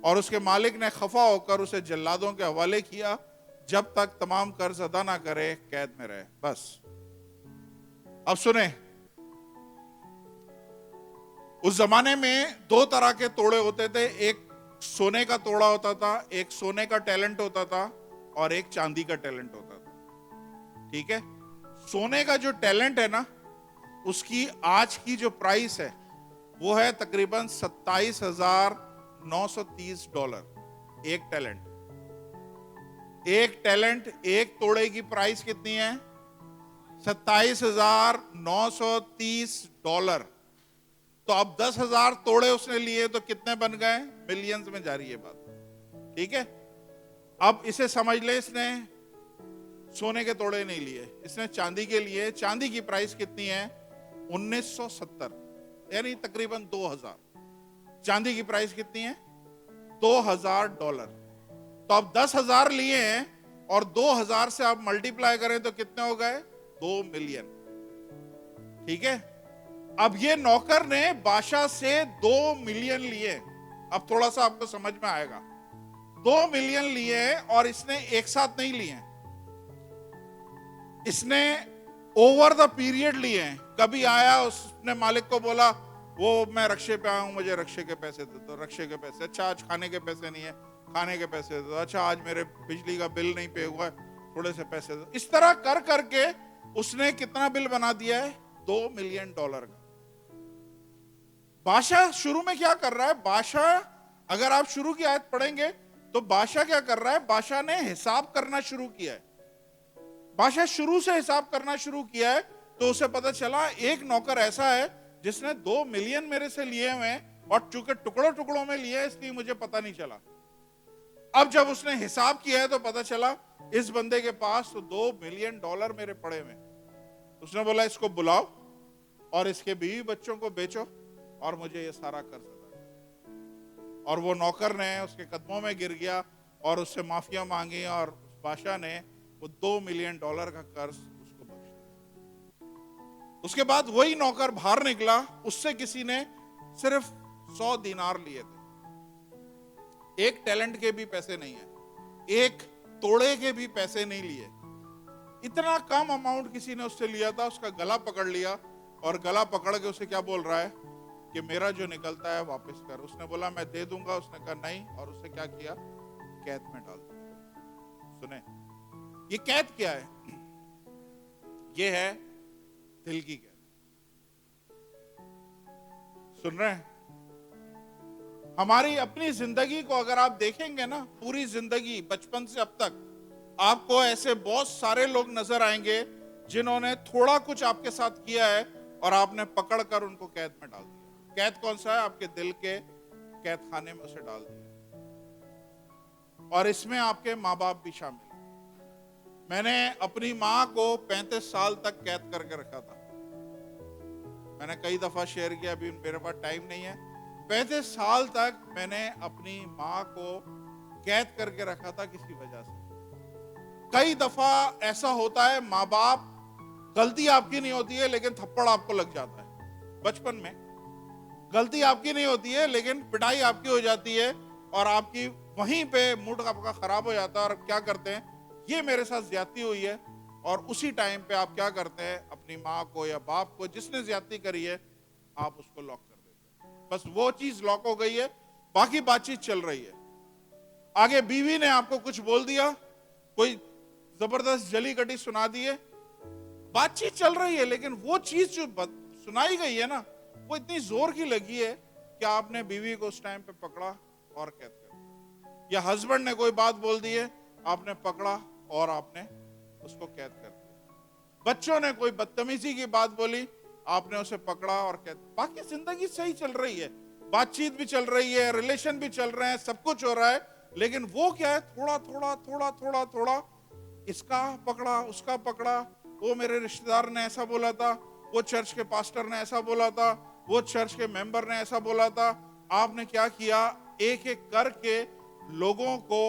और उसके मालिक ने खफा होकर उसे जल्लादों के हवाले किया, जब तक तमाम कर्ज अदा ना करे कैद में रहे। बस। अब सुने, उस जमाने में 2 तरह के तोड़े होते थे। एक सोने का तोड़ा होता था, एक सोने का टैलेंट होता था और एक चांदी का टैलेंट होता था। ठीक है? सोने का जो टैलेंट है ना, उसकी आज की जो प्राइस है वो है तकरीबन $27,930। एक टैलेंट, एक टैलेंट, एक तोड़े की प्राइस कितनी है? $27,930। तो अब 10,000 तोड़े उसने लिए तो कितने बन गए? मिलियंस में जा रही है बात। ठीक है? अब इसे समझ ले, इसने सोने के तोड़े नहीं लिए, इसने चांदी के लिए। चांदी की प्राइस कितनी है? 1970, यानी तकरीबन 2000। चांदी की प्राइस कितनी है? $2000। तो अब 10,000 लिए हैं और 2000 से आप मल्टीप्लाई करें तो कितने हो गए? 2 मिलियन। ठीक है? अब ये नौकर ने बादशाह से 2 मिलियन लिए। अब थोड़ा सा आपको समझ में आएगा। 2 मिलियन लिए और इसने एक साथ नहीं लिए, इसने ओवर द पीरियड लिए हैं। कभी आया, उसने मालिक को बोला, वो मैं रक्शे पे आया हूं, मुझे रक्शे के पैसे दे दो। रक्शे के पैसे, अच्छा आज खाने के पैसे नहीं है, खाने के पैसे दे दो। अच्छा आज मेरे बिजली का बिल नहीं पे हुआ है, थोड़े से पैसे दो। इस तरह कर करके उसने कितना बिल बना दिया है? $2 मिलियन का। बादशाह शुरू में क्या कर रहा है? बादशाह, अगर आप शुरू की आयत पढ़ेंगे तो बादशाह क्या कर रहा है? बादशाह ने हिसाब करना शुरू किया है। बादशाह शुरू से हिसाब करना शुरू किया है। तो उसे पता चला एक नौकर ऐसा है जिसने 2 मिलियन मेरे से लिए हुए हैं और चूंकि टुकड़ों टुकड़ों में लिए इसलिए मुझे पता नहीं चला। अब जब उसने हिसाब किया है तो पता चला इस बंदे के पास तो $2 मिलियन मेरे पड़े हुए। उसने बोला इसको बुलाओ और इसके बीवी बच्चों को बेचो और मुझे ये सारा कर्ज अदा करो। और वो नौकर ने उसके कदमों में गिर गया और उससे माफिया मांगी और उस बादशाह ने वो $2 मिलियन का कर्ज उसको बख्श दिया। उसके बाद वही नौकर बाहर निकला, उससे किसी ने सिर्फ 100 दीनार लिए थे। एक टैलेंट के भी पैसे नहीं है, एक तोड़े के भी पैसे नहीं लिए। इतना कम अमाउंट किसी ने उससे लिया था। उसका गला पकड़ लिया और गला पकड़ के उसे क्या बोल रहा है कि मेरा जो निकलता है वापस कर। उसने बोला मैं दे दूंगा। उसने कहा नहीं, और उससे क्या किया? कैद में डाल दिया। सुने, ये कैद क्या है? ये है दिल की कैद। सुन रहे हैं? हमारी अपनी जिंदगी को अगर आप देखेंगे ना, पूरी जिंदगी बचपन से अब तक, आपको ऐसे बहुत सारे लोग नजर आएंगे जिन्होंने थोड़ा कुछ आपके साथ किया है और आपने पकड़कर उनको कैद में डाल दिया। कैद कौन सा है? आपके दिल के कैद खाने में उसे डाल दिया। और इसमें आपके माँ बाप भी शामिल। मैंने अपनी माँ को 35 साल तक कैद करके रखा था। मैंने कई दफा शेयर किया, अभी मेरे पास टाइम नहीं है। 35 साल तक मैंने अपनी माँ को कैद करके रखा था किसी वजह से। कई दफा ऐसा होता है, माँ बाप, गलती आपकी नहीं होती है लेकिन थप्पड़ आपको लग जाता है। बचपन में गलती आपकी नहीं होती है लेकिन पिटाई आपकी हो जाती है और आपकी वहीं पे मूड आपका खराब हो जाता है। और क्या करते हैं, ये मेरे साथ ज्यादती हुई है, और उसी टाइम पे आप क्या करते हैं, अपनी माँ को या बाप को जिसने ज्यादती करी है, आप उसको लॉक कर देते हैं। बस वो चीज लॉक हो गई है, बाकी बातचीत चल रही है। आगे बीवी ने आपको कुछ बोल दिया, कोई जबरदस्त जली कटी सुना दी है, बातचीत चल रही है, लेकिन वो चीज जो सुनाई गई है ना, वो इतनी जोर की लगी है कि आपने बीवी को उस टाइम पे पकड़ा और कैद कर दिया। या हस्बैंड ने कोई बात बोल दी है, आपने पकड़ा और आपने उसको कैद कर दिया। बच्चों ने कोई बदतमीजी की बात बोली, आपने उसे पकड़ा और कैद। बाकी जिंदगी सही चल रही है, बातचीत भी चल रही है, रिलेशन भी चल रहे हैं, सब कुछ हो रहा है, लेकिन वो क्या है, थोड़ा थोड़ा थोड़ा थोड़ा थोड़ा इसका पकड़ा, उसका पकड़ा, वो मेरे रिश्तेदार ने ऐसा बोला था, वो चर्च के पास्टर ने ऐसा बोला था, वो चर्च के मेंबर ने ऐसा बोला था। आपने क्या किया, एक एक करके लोगों को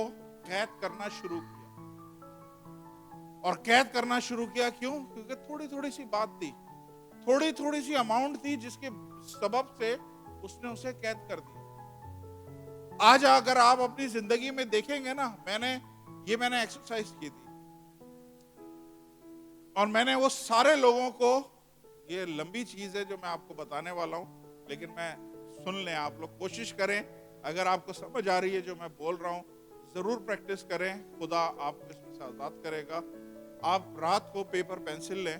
कैद करना शुरू किया। और कैद करना शुरू किया क्यों? क्योंकि थोड़ी थोड़ी सी बात थी, थोड़ी थोड़ी सी अमाउंट थी, जिसके सबब से उसने उसे कैद कर दिया। आज अगर आप अपनी जिंदगी में देखेंगे ना, मैंने एक्सरसाइज की थी और मैंने वो सारे लोगों को, ये लंबी चीज है जो मैं आपको बताने वाला हूं, लेकिन मैं सुन लें आप लोग, कोशिश करें, अगर आपको समझ आ रही है जो मैं बोल रहा हूं, जरूर प्रैक्टिस करें, खुदा आपको इसमें से आजाद करेगा। आप रात को पेपर पेंसिल लें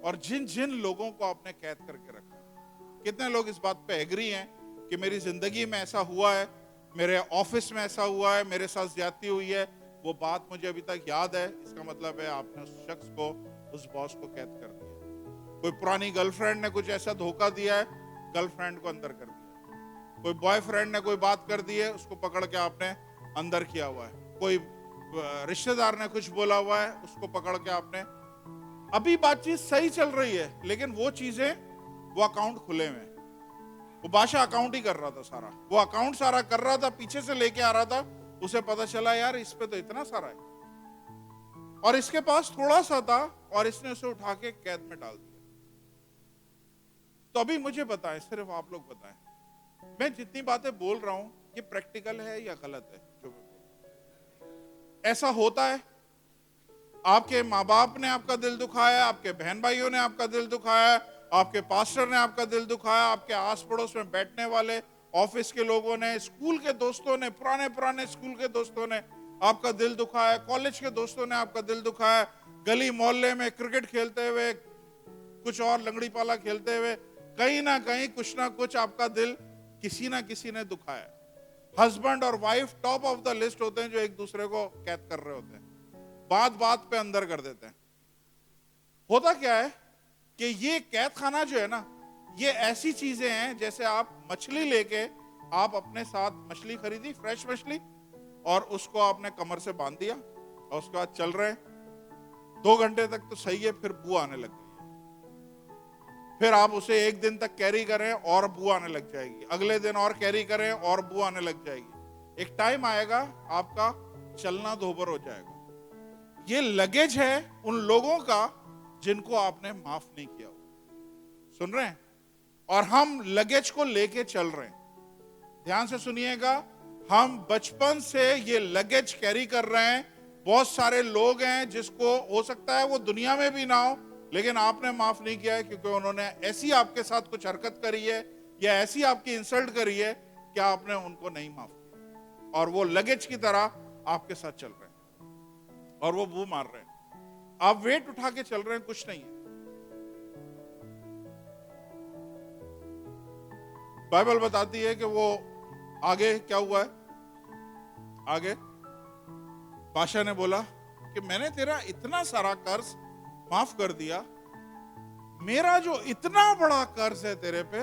और जिन जिन लोगों को आपने कैद करके रखा, कितने लोग इस बात पे एग्री हैं कि मेरी जिंदगी में ऐसा हुआ है, मेरे ऑफिस में ऐसा हुआ है, मेरे साथ ज्यादती हुई है, वो बात मुझे अभी तक याद है। इसका मतलब है आपने उस शख्स को, उस बॉस को कैद कर दिया। कोई पुरानी गर्लफ्रेंड ने कुछ ऐसा धोखा दिया है, गर्लफ्रेंड को अंदर कर दिया। कोई बॉयफ्रेंड ने कोई बात कर दी है, उसको पकड़ के आपने अंदर किया हुआ है। कोई रिश्तेदार ने कुछ बोला हुआ है, उसको पकड़ के आपने, अभी बातचीत सही चल रही है, लेकिन वो चीजें, वो अकाउंट खुले हुए हैं, वो बादशाह अकाउंट ही कर रहा था सारा, वो अकाउंट सारा कर रहा था, पीछे से लेके आ रहा था, उसे पता चला यार इस पे तो इतना सारा है और इसके पास थोड़ा सा था, और इसने उसे उठा के कैद में डाल दिया। तो अभी मुझे बताएं, सिर्फ आप लोग बताएं, मैं जितनी बातें बोल रहा हूं ये प्रैक्टिकल है या गलत है? जो ऐसा होता है, आपके माँ बाप ने आपका दिल दुखाया, आपके बहन भाइयों ने आपका दिल दुखाया, आपके पास्टर ने आपका दिल दुखाया, आपके आस पड़ोस में बैठने वाले ऑफिस के लोगों ने, स्कूल के दोस्तों ने, पुराने पुराने स्कूल के दोस्तों ने आपका दिल दुखाया, कॉलेज के दोस्तों ने आपका दिल दुखाया, गली मोहल्ले में क्रिकेट खेलते हुए, कुछ और लंगड़ी पाला खेलते हुए, कहीं ना कहीं कुछ ना कुछ आपका दिल किसी ना किसी ने दुखाया। हस्बैंड और wife top of the list होते हैं जो एक दूसरे को कैद कर रहे होते हैं, बात बात पे अंदर कर देते हैं। होता क्या है कि ये कैद खाना जो है ना, ये ऐसी चीजें हैं जैसे आप मछली लेके, आप अपने साथ मछली खरीदी, फ्रेश मछली, और उसको आपने कमर से बांध दिया और उसके बाद चल रहे हैं 2 घंटे तक तो सही है, फिर बू आने लग गई है, फिर आप उसे 1 दिन तक कैरी करें और बू आने लग जाएगी, अगले दिन और कैरी करें और बू आने लग जाएगी। एक टाइम आएगा आपका चलना दोबर हो जाएगा। ये लगेज है उन लोगों का जिनको आपने माफ नहीं किया। सुन रहे हैं? और हम लगेज को लेके चल रहे हैं। ध्यान से सुनिएगा, हम बचपन से ये लगेज कैरी कर रहे हैं। बहुत सारे लोग हैं जिसको हो सकता है वो दुनिया में भी ना हो, लेकिन आपने माफ नहीं किया है क्योंकि उन्होंने ऐसी आपके साथ कुछ हरकत करी है या ऐसी आपकी इंसल्ट करी है कि आपने उनको नहीं माफ किया, और वो लगेज की तरह आपके साथ चल रहे हैं और वो बू मार रहे हैं। आप वेट उठा के चल रहे हैं, कुछ नहीं है। बाइबल बताती है कि वो आगे क्या हुआ है। आगे बादशाह ने बोला कि मैंने तेरा इतना सारा कर्ज माफ कर दिया, मेरा जो इतना बड़ा कर्ज है तेरे पे,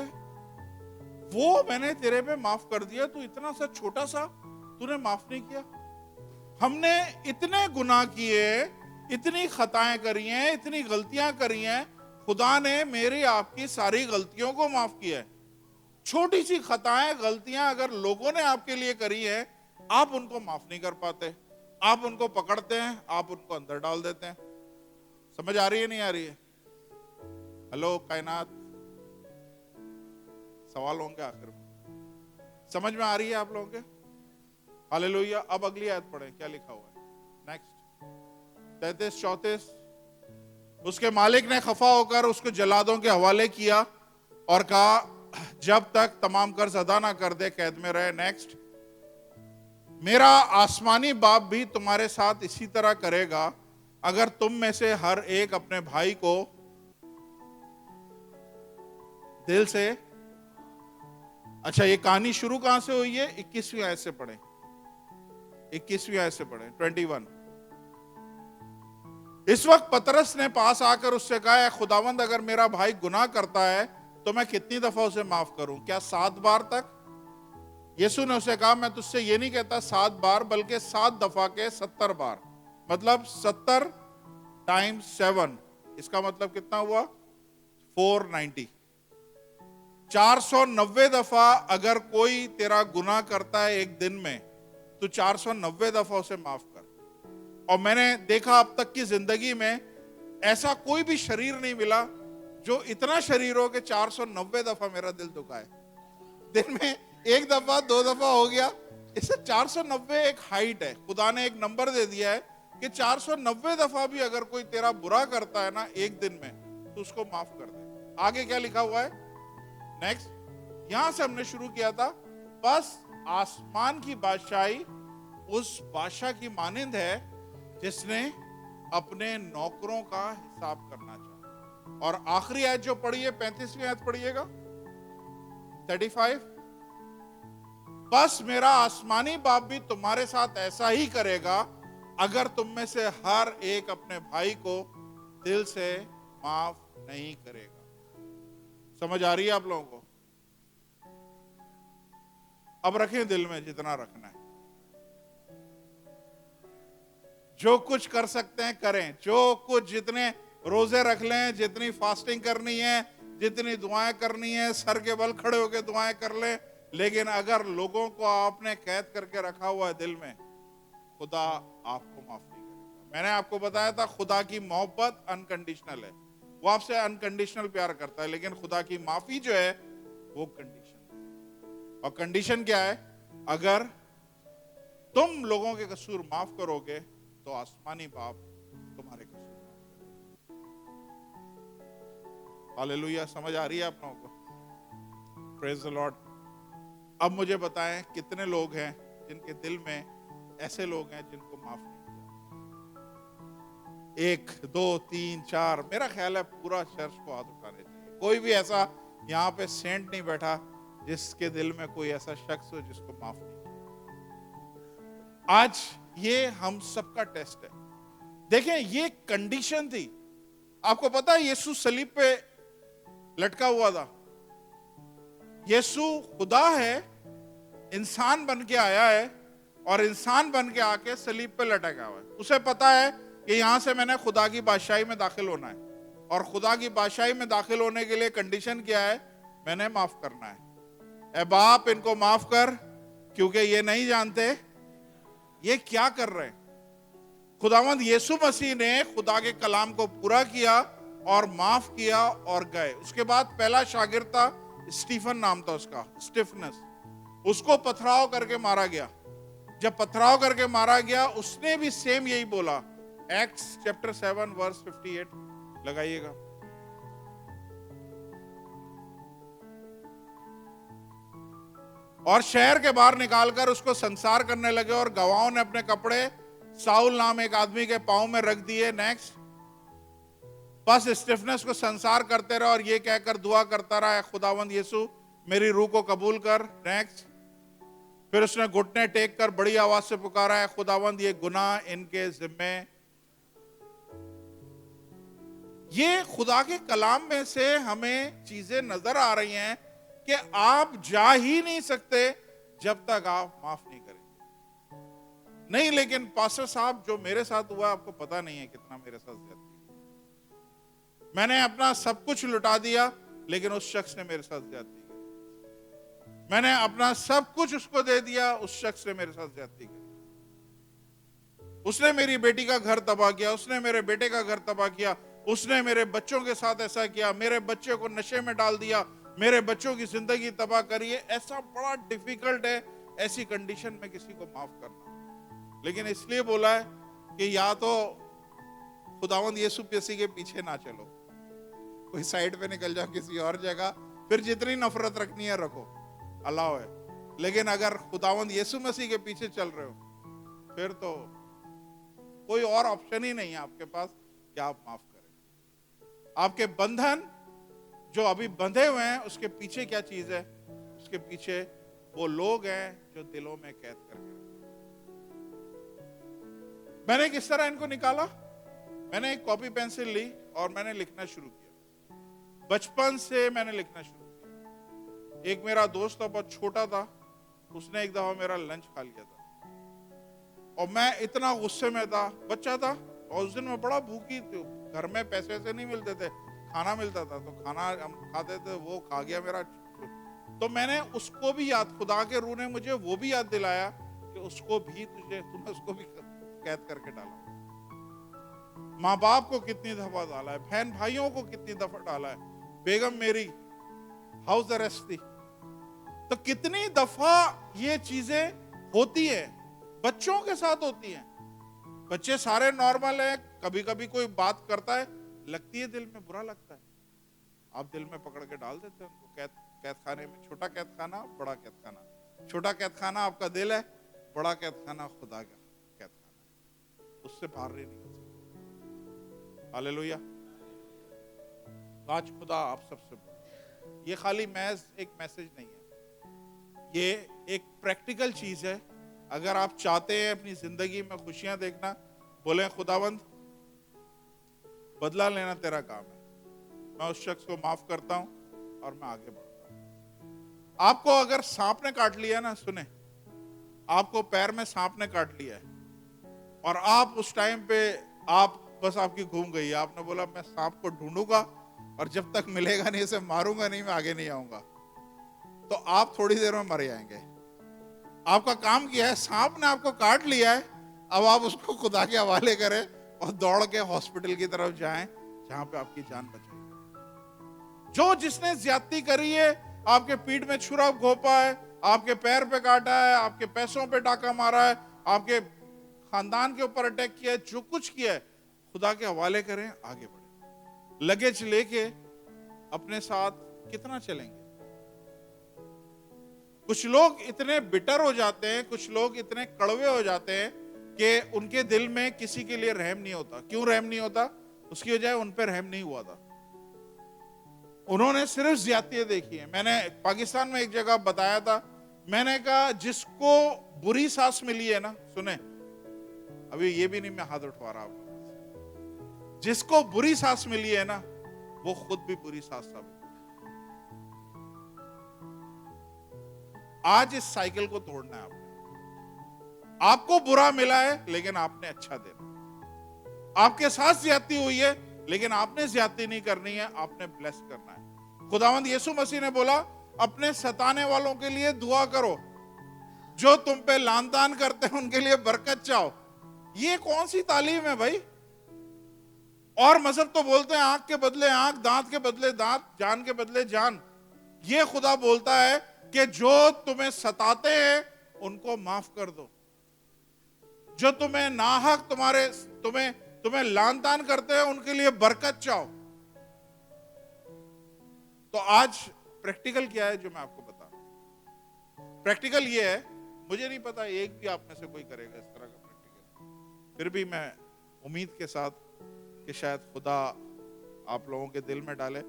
वो मैंने तेरे पे माफ कर दिया, तू इतना सा छोटा सा तूने माफ नहीं किया। हमने इतने गुनाह किए, इतनी खताएं करी हैं, इतनी गलतियां करी हैं, खुदा ने मेरी आपकी सारी गलतियों को माफ किया है। छोटी सी खताएं, गलतियां अगर लोगों ने आपके लिए करी है, आप उनको माफ नहीं कर पाते, आप उनको पकड़ते हैं, आप उनको अंदर डाल देते हैं। समझ आ रही है नहीं आ रही है? हेलो कायनात, सवाल होंगे आखिर में। समझ में आ रही है आप लोगों के? हालेलुया। अब अगली आयत पढ़ें, क्या लिखा हुआ है नेक्स्ट 33-34। उसके मालिक ने खफा होकर उसको जल्लादों के हवाले किया और कहा, जब तक तमाम कर्ज अदा ना कर दे कैद में रहे। नेक्स्ट, मेरा आसमानी बाप भी तुम्हारे साथ इसी तरह करेगा अगर तुम में से हर एक अपने भाई को दिल से। अच्छा, ये कहानी शुरू कहां से हुई है? 21वीं आयत से पढ़ें, 21वीं आयत से पढ़ें 21। इस वक्त पतरस ने पास आकर उससे कहा, खुदावंद अगर मेरा भाई गुनाह करता है तो मैं कितनी दफा उसे माफ करूं? क्या 7 बार तक? यीशु ने उसे कहा, मैं तुझसे ये नहीं कहता 7 बार, बल्कि 7 दफा के 70 बार, मतलब 70 टाइम्स 7। इसका मतलब कितना हुआ? 490। 490 दफा अगर कोई तेरा गुनाह करता है एक दिन में, तो 490 दफा उसे माफ कर। और मैंने देखा अब तक की जिंदगी में ऐसा कोई भी शरीर नहीं मिला जो इतना शरीर हो कि 490 दफा मेरा दिल दुखाए। दिन में एक दफा 2 दफा हो गया, इससे 490 एक हाइट है। खुदा ने एक नंबर दे दिया है कि 490 दफा भी अगर कोई तेरा बुरा करता है ना एक दिन में, तो उसको माफ कर दे। आगे क्या लिखा हुआ है नेक्स्ट? यहां से हमने शुरू किया था। बस आसमान की बादशाही उस बादशाह की मानिंद है जिसने अपने नौकरों का हिसाब करना चाहा। और आखिरी आयत जो पढ़ी है, 35वीं आयत पढ़िएगा 35। बस मेरा आसमानी बाप भी तुम्हारे साथ ऐसा ही करेगा अगर तुम में से हर एक अपने भाई को दिल से माफ नहीं करेगा। समझ आ रही है आप लोगों को? अब रखें दिल में जितना रखना है, जो कुछ कर सकते हैं करें, जो कुछ, जितने रोजे रख लें, जितनी फास्टिंग करनी है, जितनी दुआएं करनी है, सर के बल खड़े होकर दुआएं कर लें। लेकिन अगर लोगों को आपने कैद करके रखा हुआ है दिल में, खुदा आपको माफ नहीं करेगा। मैंने आपको बताया था खुदा की मोहब्बत अनकंडीशनल है, वो आपसे अनकंडीशनल प्यार करता है, लेकिन खुदा की माफी जो है वो कंडीशन है। और कंडीशन क्या है? अगर तुम लोगों के कसूर माफ करोगे तो आसमानी बाप तुम्हारे कसूर माफ करेगा। हालेलुया। समझ आ रही है आप लोगों को? Praise the Lord. अब मुझे बताएं कितने लोग हैं जिनके दिल में ऐसे लोग हैं जिनको माफ नहीं किया? 1 2 3 4, मेरा ख्याल है पूरा चर्च को हाथ उठाने चाहिए। कोई भी ऐसा यहाँ पे सेंट नहीं बैठा जिसके दिल में कोई ऐसा शख्स हो जिसको माफ नहीं किया। आज ये हम सबका टेस्ट है। देखें, ये कंडीशन थी। आपको पता है यीशु सलीब पे लटका हुआ था। यीशु खुदा है, इंसान बन के आया है, और इंसान बन के आके सलीब पे लटका हुआ है। उसे पता है कि यहां से मैंने खुदा की बादशाही में दाखिल होना है, और खुदा की बादशाही में दाखिल होने के लिए कंडीशन क्या है? मैंने माफ करना है। ए बाप, इनको माफ कर, क्योंकि ये नहीं जानते ये क्या कर रहे हैं। खुदावंद यीशु मसीह ने खुदा के कलाम को पूरा किया और माफ किया और गए। उसके बाद पहला शागिर्द था, स्टीफन नाम था उसका, स्टिफनस। उसको पथराव करके मारा गया। जब पथराव करके मारा गया, उसने भी सेम यही बोला। एक्ट्स चैप्टर 7 वर्स 58 लगाइएगा। और शहर के बाहर निकालकर उसको संसार करने लगे, और गवाहों ने अपने कपड़े साउल नाम एक आदमी के पांव में रख दिए। नेक्स्ट, बस स्टिफनस को संसार करते रहे और ये कहकर दुआ करता रहा, खुदावंद यीशु मेरी रूह को कबूल कर। नेक्स्ट, फिर उसने घुटने टेक कर बड़ी आवाज से पुकारा है, खुदावंद ये गुनाह इनके जिम्मे। ये खुदा के कलाम में से हमें चीजें नजर आ रही हैं कि आप जा ही नहीं सकते जब तक आप माफ नहीं करेंगे। नहीं, लेकिन पास्टर साहब जो मेरे साथ हुआ आपको पता नहीं है कितना मेरे साथ ज्यादती। मैंने अपना सब कुछ लुटा दिया, लेकिन उस शख्स ने मेरे साथ ज्यादती की। मैंने अपना सब कुछ उसको दे दिया, उस शख्स ने मेरे साथ ज्यादती की। उसने मेरी बेटी का घर तबाह किया, उसने मेरे बेटे का घर तबाह किया, उसने मेरे बच्चों के साथ ऐसा किया, मेरे बच्चे को नशे में डाल दिया, मेरे बच्चों की जिंदगी तबाह करी है। ऐसा बड़ा डिफिकल्ट है ऐसी कंडीशन में किसी को माफ करना। लेकिन इसलिए बोला है कि या तो खुदावंद यीशु मसीह के पीछे ना चलो, कोई साइड पे निकल जाओ किसी और जगह, फिर जितनी नफरत रखनी है रखो, अलाउ है। लेकिन अगर खुदावंद यीशु मसीह के पीछे चल रहे हो फिर तो कोई और ऑप्शन ही नहीं है आपके पास कि आप माफ करें। आपके बंधन जो अभी बंधे हुए हैं उसके पीछे क्या चीज है? उसके पीछे वो लोग हैं जो दिलों में कैद करके। मैंने किस तरह इनको निकाला? मैंने एक कॉपी पेंसिल ली और मैंने लिखना शुरू किया। बचपन से मैंने लिखना शुरू किया। एक मेरा दोस्त था, बहुत छोटा था, उसने एक दफा मेरा लंच खा लिया था और मैं इतना गुस्से में था, बच्चा था, और उस दिन मैं बड़ा भूखी थी। घर में पैसे वैसे नहीं मिलते थे, खाना मिलता था, तो खाना हम खाते थे, वो खा गया मेरा। तो मैंने उसको भी याद, खुदा के रूह ने मुझे वो भी याद दिलाया कि उसको भी तूने उसको भी कैद करके डाला। माँ बाप को कितनी दफा डाला है, बहन भाइयों को कितनी दफा डाला है, बेगम मेरी हाउस अरेस्ट थी। तो कितनी दफा ये चीजें होती है, बच्चों के साथ होती हैं। बच्चे सारे नॉर्मल हैं, कभी कभी कोई बात करता है, लगती है दिल में, बुरा लगता है, आप दिल में पकड़ के डाल देते हैं उनको कैद खाने में। छोटा कैद खाना, बड़ा कैद खाना। छोटा कैद खाना आपका दिल है, बड़ा कैद खाना खुदा का कैद खाना, उससे बाहर नहीं निकल सकते। हालेलुया। आज खुदा आप सबसे बोल, ये खाली महज एक मैसेज नहीं है, ये एक प्रैक्टिकल चीज है। अगर आप चाहते हैं अपनी जिंदगी में खुशियां देखना, बोले खुदावंद बदला लेना तेरा काम है, मैं उस शख्स को माफ करता हूं और मैं आगे बढ़ता हूं। आपको अगर सांप ने काट लिया ना, सुने, आपको पैर में सांप ने काट लिया है और आप उस टाइम पे आप बस आपकी घूम गई, आपने बोला मैं सांप को ढूंढूंगा और जब तक मिलेगा नहीं इसे मारूंगा नहीं, मैं आगे नहीं आऊंगा, तो आप थोड़ी देर में मर जाएंगे। आपका काम किया है, सांप ने आपको काट लिया है, अब आप उसको खुदा के हवाले करें और दौड़ के हॉस्पिटल की तरफ जाएं जहां पे आपकी जान बचेगी। जो जिसने ज्यादती करी है, आपके पीठ में छुरा घोंपा है, आपके पैर पे काटा है, आपके पैसों पे डाका मारा है, आपके खानदान के ऊपर अटैक किया है, जो कुछ किया है खुदा के हवाले करें, आगे बढ़े। लगेज लेके अपने साथ कितना चलेंगे? कुछ लोग इतने बिटर हो जाते हैं, कुछ लोग इतने कड़वे हो जाते हैं कि उनके दिल में किसी के लिए रहम नहीं होता। क्यों रहम नहीं होता? उसकी वजह उन पर रहम नहीं हुआ था, उन्होंने सिर्फ ज्यादतियां देखी है। मैंने पाकिस्तान में एक जगह बताया था, मैंने कहा जिसको बुरी सांस मिली है ना, सुने, अभी ये भी नहीं मैं हाथ उठवा रहा आपको, जिसको बुरी सांस मिली है ना, वो खुद भी बुरी सांस साबित। आज इस साइकिल को तोड़ना है आपको बुरा मिला है लेकिन आपने अच्छा देना। आपके साथ ज्यादती हुई है लेकिन आपने ज्यादती नहीं करनी है, आपने ब्लेस करना है। खुदावंद यीशु मसीह ने बोला अपने सताने वालों के लिए दुआ करो, जो तुम पे लानतान करते हैं उनके लिए बरकत चाहो। ये कौन सी तालीम है भाई? और मजहब तो बोलते हैं आंख के बदले आंख, दांत के बदले दांत, जान के बदले जान। ये खुदा बोलता है कि जो तुम्हें सताते हैं उनको माफ कर दो, जो तुम्हें नाहक तुम्हें लानतान करते हैं उनके लिए बरकत चाहो। तो आज प्रैक्टिकल क्या है जो मैं आपको बता रहा हूं? प्रैक्टिकल ये है, मुझे नहीं पता एक भी आप में से कोई करेगा इस तरह का प्रैक्टिकल, फिर भी मैं उम्मीद के साथ कि शायद खुदा आप लोगों के दिल में डाले।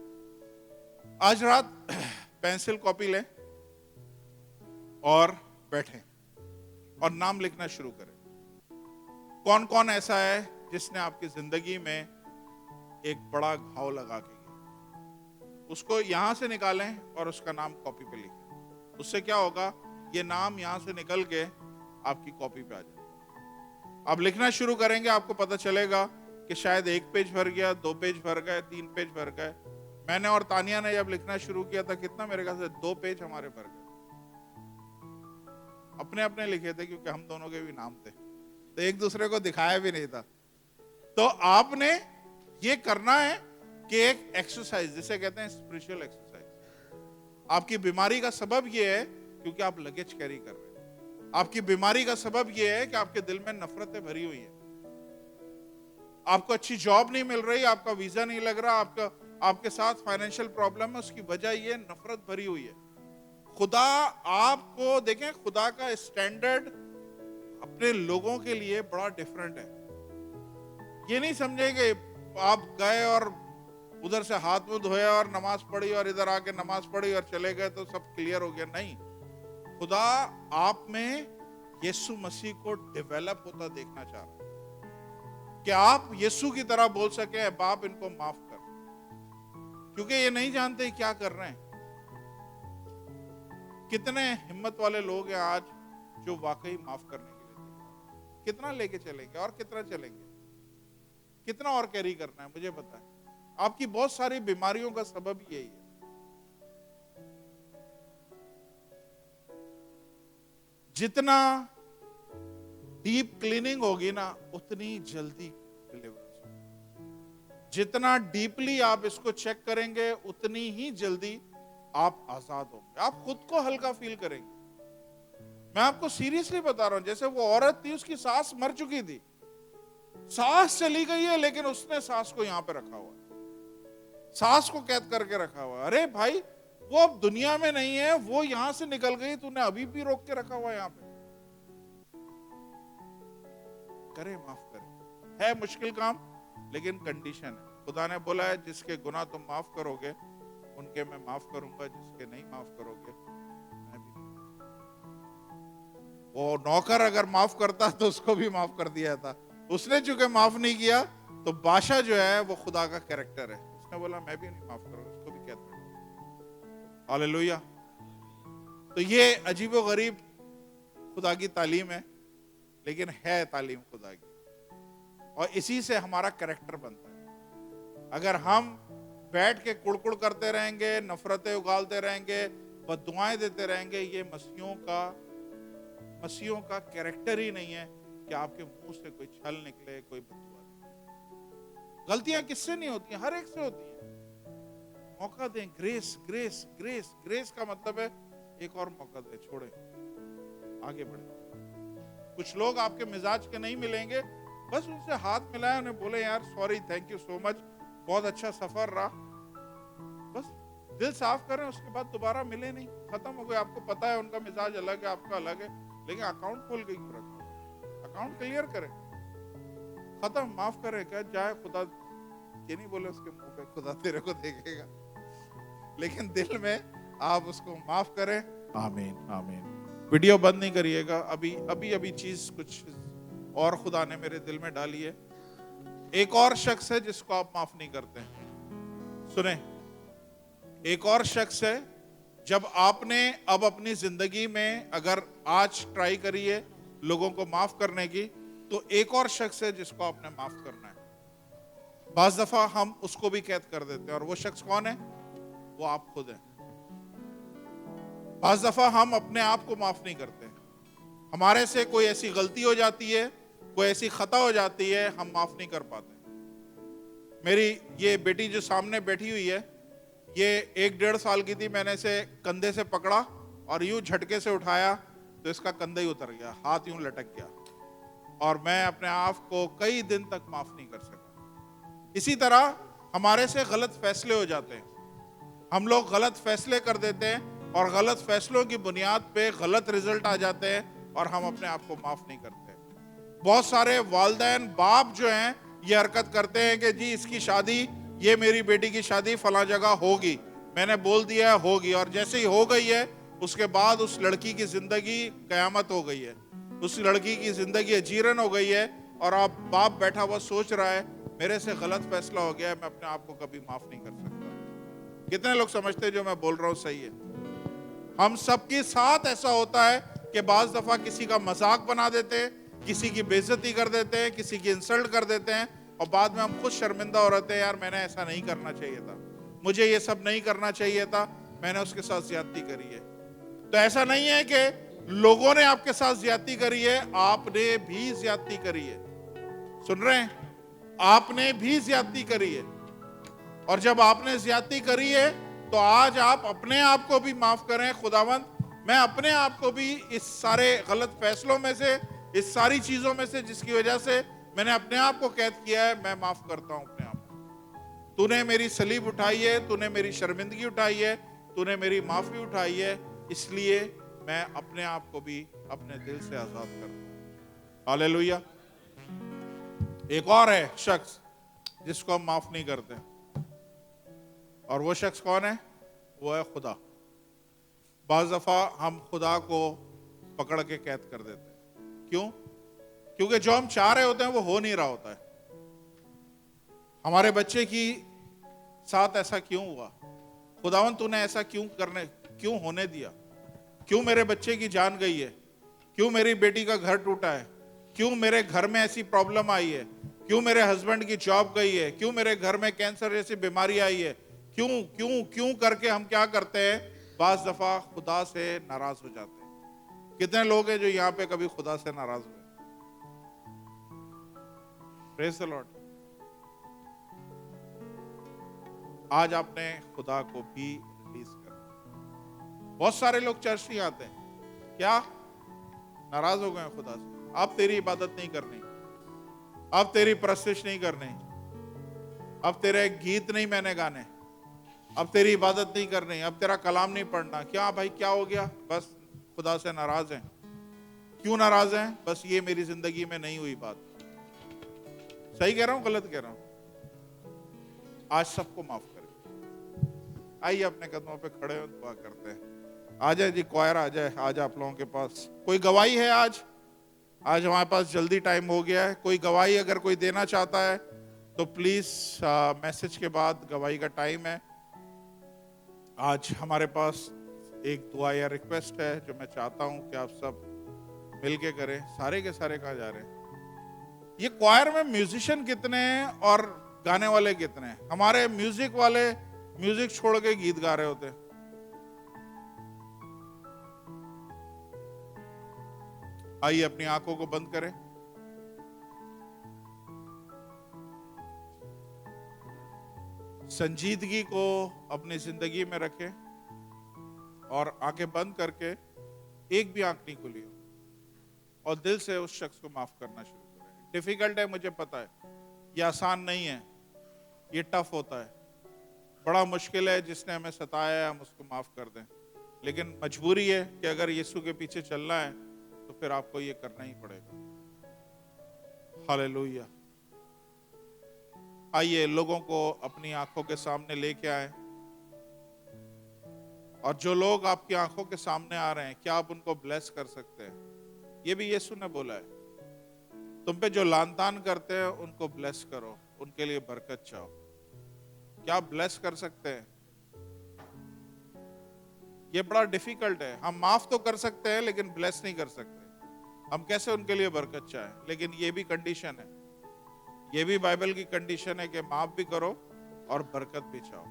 आज रात पेंसिल कॉपी लें और बैठें और नाम लिखना शुरू करें। कौन कौन ऐसा है जिसने आपकी जिंदगी में एक बड़ा घाव लगा के गया, उसको यहां से निकालें और उसका नाम कॉपी पे लिखें। उससे क्या होगा, ये नाम यहां से निकल के आपकी कॉपी पे आ जाएगा। आप लिखना शुरू करेंगे, आपको पता चलेगा कि शायद 1 पेज भर गया, 2 पेज भर गए, 3 पेज भर गए। मैंने और तानिया ने जब लिखना शुरू किया था, कितना, मेरे ख्याल से 2 पेज हमारे भर गए। अपने अपने लिखे थे क्योंकि हम दोनों के भी नाम थे, तो एक दूसरे को दिखाया भी नहीं था। तो आपने ये करना है कि एक एक्सरसाइज, जिसे कहते हैं स्पिरिचुअल एक्सरसाइज। आपकी बीमारी का सबब ये है क्योंकि आप लगेज कैरी कर रहे हैं। आपकी बीमारी का सबब ये है कि आपके दिल में नफरतें भरी हुई है। आपको अच्छी जॉब नहीं मिल रही, आपका वीजा नहीं लग रहा, आपके साथ फाइनेंशियल प्रॉब्लम है, उसकी वजह ये नफरत भरी हुई है। खुदा आपको देखें, खुदा का स्टैंडर्ड अपने लोगों के लिए बड़ा डिफरेंट है। ये नहीं समझे कि आप गए और उधर से हाथ मुंह धोया और नमाज पढ़ी और इधर आके नमाज पढ़ी और चले गए तो सब क्लियर हो गया। नहीं, खुदा आप में यीशु मसीह को डेवलप होता देखना चाह रहा है कि आप यीशु की तरह बोल सके, बाप इनको माफ कर, क्योंकि ये नहीं जानते क्या कर रहे हैं। कितने हिम्मत वाले लोग हैं आज जो वाकई माफ करने के लिए तैयार। कितना लेके चलेंगे और कितना चलेंगे, कितना और कैरी करना है, मुझे बताएं। आपकी बहुत सारी बीमारियों का सबब यही है। जितना डीप क्लीनिंग होगी ना, उतनी जल्दी डिलीवरेंस। जितना डीपली आप इसको चेक करेंगे, उतनी ही जल्दी आप आजाद होंगे। आप खुद को हल्का फील करेंगे। मैं आपको सीरियसली बता रहा हूं, जैसे वो औरत थी, उसकी सास मर चुकी थी, सास चली गई है, लेकिन उसने सास को यहां पे रखा हुआ, सास को कैद करके रखा हुआ। अरे भाई, वो अब दुनिया में नहीं है, वो यहां से निकल गई, तूने अभी भी रोक के रखा हुआ यहां पे। करे, माफ करे। है मुश्किल काम, लेकिन कंडीशन है। खुदा ने बोला है, जिसके गुनाह तुम माफ करोगे उनके मैं माफ करूंगा, जिसके नहीं माफ करोगे मैं भी नहीं। वो नौकर अगर माफ करता तो उसको भी माफ कर दिया था। उसने चूंकि माफ नहीं किया, तो बादशाह जो है वो खुदा का कैरेक्टर है, उसने बोला मैं भी नहीं माफ करूंगा, उसको भी कहता हूं। हालेलुया। तो ये अजीबो गरीब खुदा की तालीम है, लेकिन है तालीम खुदा की, और इसी से हमारा कैरेक्टर बनता है। अगर हम बैठ के कुड़कुड़ करते रहेंगे, नफरतें उगालते रहेंगे, बद्दुआएं देते रहेंगे, ये मसीहों का कैरेक्टर ही नहीं है कि आपके मुंह से कोई छल निकले, कोई बद्दुआ निकले। गलतियां किससे नहीं होती हैं? हर एक से होती हैं। मौका दें। ग्रेस ग्रेस ग्रेस ग्रेस का मतलब है एक और मौका दें, छोड़े, आगे बढ़े। कुछ लोग आपके मिजाज के नहीं मिलेंगे, बस उनसे हाथ मिलाए, उन्हें बोले यार sorry, thank you so much, बहुत अच्छा सफर रहा, बस दिल साफ करें, उसके बाद दोबारा मिले नहीं, खत्म हो गए। आपको पता है उनका मिजाज अलग है, आपका अलग है, लेकिन अकाउंट खोल के क्यों रखें? अकाउंट क्लियर करें, खत्म, माफ करें। क्या जाए, खुदा ये नहीं बोले उसके मुंह पे खुदा तेरे को देखेगा, लेकिन दिल में आप उसको माफ करें। आमीन आमीन। वीडियो बंद नहीं करिएगा, अभी चीज कुछ और खुदा ने मेरे दिल में डाली है। एक और शख्स है जिसको आप माफ नहीं करते। सुने, एक और शख्स है, जब आपने अब अपनी जिंदगी में अगर आज ट्राई करी है लोगों को माफ करने की, तो एक और शख्स है जिसको आपने माफ करना है। बाज दफा हम उसको भी कैद कर देते हैं, और वो शख्स कौन है? वो आप खुद हैं। बाज दफा हम अपने आप को माफ नहीं करते। हमारे से कोई ऐसी गलती हो जाती है, कोई ऐसी खता हो जाती है, हम माफ नहीं कर पाते। मेरी ये बेटी जो सामने बैठी हुई है, ये 1-1.5 साल की थी, मैंने इसे कंधे से पकड़ा और यूं झटके से उठाया तो इसका कंधा ही उतर गया, हाथ यूं लटक गया, और मैं अपने आप को कई दिन तक माफ नहीं कर सका। इसी तरह हमारे से गलत फैसले हो जाते हैं, हम लोग गलत फैसले कर देते हैं, और गलत फैसलों की बुनियाद पे गलत रिजल्ट आ जाते हैं, और हम अपने आप को माफ नहीं करते। बहुत सारे वालिदैन, बाप जो हैं, ये हरकत करते हैं कि जी इसकी शादी, ये मेरी बेटी की शादी फला जगह होगी, मैंने बोल दिया है होगी, और जैसे ही हो गई है उसके बाद उस लड़की की जिंदगी कयामत हो गई है, उस लड़की की जिंदगी अजीरन हो गई है, और अब बाप बैठा हुआ सोच रहा है मेरे से गलत फैसला हो गया है, मैं अपने आप को कभी माफ नहीं कर सकता। कितने लोग समझते हैं जो मैं बोल रहा हूं सही है? हम सबके साथ ऐसा होता है कि बाज दफा किसी का मजाक बना देते हैं, किसी की बेइज्जती कर देते हैं, किसी की इंसल्ट कर देते हैं, और बाद में हम खुद शर्मिंदा हो रहते हैं, यार मैंने ऐसा नहीं करना चाहिए था, मुझे ये सब नहीं करना चाहिए था, मैंने उसके साथ ज्यादती करी है। तो ऐसा नहीं है कि लोगों ने आपके साथ ज्यादती करी है, आपने भी ज्यादती करी है। सुन रहे हैं? आपने भी ज्यादती करी है। और जब आपने ज्यादती करी है तो आज आप अपने आप को भी माफ करें। खुदावंद, मैं अपने आप को भी इस सारे गलत फैसलों में से, इस सारी चीजों में से जिसकी वजह से मैंने अपने आप को कैद किया है, मैं माफ करता हूं अपने आप को। तूने मेरी सलीब उठाई है, तूने मेरी शर्मिंदगी उठाई है, तूने मेरी माफी उठाई है, इसलिए मैं अपने आप को भी अपने दिल से आजाद करता हूं। हालेलुया। एक और है शख्स जिसको हम माफ नहीं करते, और वो शख्स कौन है? वो है खुदा। बाज़ दफा हम खुदा को पकड़ के कैद कर देते हैं। क्यों? क्योंकि जो हम चाह रहे होते हैं वो हो नहीं रहा होता है। हमारे बच्चे की साथ ऐसा क्यों हुआ? खुदावन तूने ऐसा क्यों होने दिया? क्यों मेरे बच्चे की जान गई है? क्यों मेरी बेटी का घर टूटा है? क्यों मेरे घर में ऐसी प्रॉब्लम आई है? क्यों मेरे हस्बैंड की जॉब गई है? क्यों मेरे घर में कैंसर जैसी बीमारी आई है? क्यों क्यों क्यों करके हम क्या करते हैं? बाज़ दफा खुदा से नाराज हो जाते हैं। कितने लोग हैं जो यहाँ पे कभी खुदा से नाराज हुए? Praise the Lord. आज आपने खुदा को भी रिलीज कर। बहुत सारे लोग चर्च नहीं आते, क्या? नाराज हो गए खुदा से। अब तेरी इबादत नहीं करनी, अब तेरी परस्तिश नहीं करनी, अब तेरे गीत नहीं मैंने गाने, अब तेरी इबादत नहीं करनी, अब तेरा कलाम नहीं पढ़ना। क्या भाई, क्या हो गया? बस खुदा से नाराज हैं। क्यों नाराज हैं? बस ये मेरी जिंदगी में नहीं हुई बात। सही कह रहा हूं, गलत कह रहा हूं? आज सबको माफ करें। आइए अपने कदमों पे खड़े हो, दुआ करते हैं। आ जाए जी, क्वायर आ जाए। आज आप लोगों के पास कोई गवाही है? आज हमारे पास जल्दी टाइम हो गया है। कोई गवाही अगर कोई देना चाहता है तो प्लीज मैसेज के बाद गवाही का टाइम है। आज हमारे पास एक दुआ या रिक्वेस्ट है जो मैं चाहता हूं कि आप सब मिलके करें। सारे के सारे कहाँ जा रहे हैं? ये क्वायर में म्यूजिशियन कितने हैं और गाने वाले कितने हैं? हमारे म्यूजिक वाले म्यूजिक छोड़ के गीत गा रहे होते हैं। आइए अपनी आंखों को बंद करें। संजीदगी को अपनी जिंदगी में रखें और आंखें बंद करके, एक भी आंख नहीं खुली हो, और दिल से उस शख्स को माफ करना शुरू करें। डिफिकल्ट है, मुझे पता है, ये आसान नहीं है, ये टफ होता है, बड़ा मुश्किल है। जिसने हमें सताया है हम उसको माफ कर दें, लेकिन मजबूरी है कि अगर यीशु के पीछे चलना है तो फिर आपको ये करना ही पड़ेगा। हालेलुया। आइए लोगों को अपनी आंखों के सामने लेके आए, और जो लोग आपकी आंखों के सामने आ रहे हैं, क्या आप उनको ब्लेस कर सकते हैं? ये भी यीशु ने बोला है, तुम पे जो लानतान करते हैं उनको ब्लेस करो, उनके लिए बरकत चाहो। क्या आप ब्लेस कर सकते हैं? ये बड़ा डिफिकल्ट है। हम माफ तो कर सकते हैं लेकिन ब्लेस नहीं कर सकते। हम कैसे उनके लिए बरकत चाहें? लेकिन ये भी कंडीशन है, ये भी बाइबल की कंडीशन है कि माफ भी करो और बरकत भी चाहो,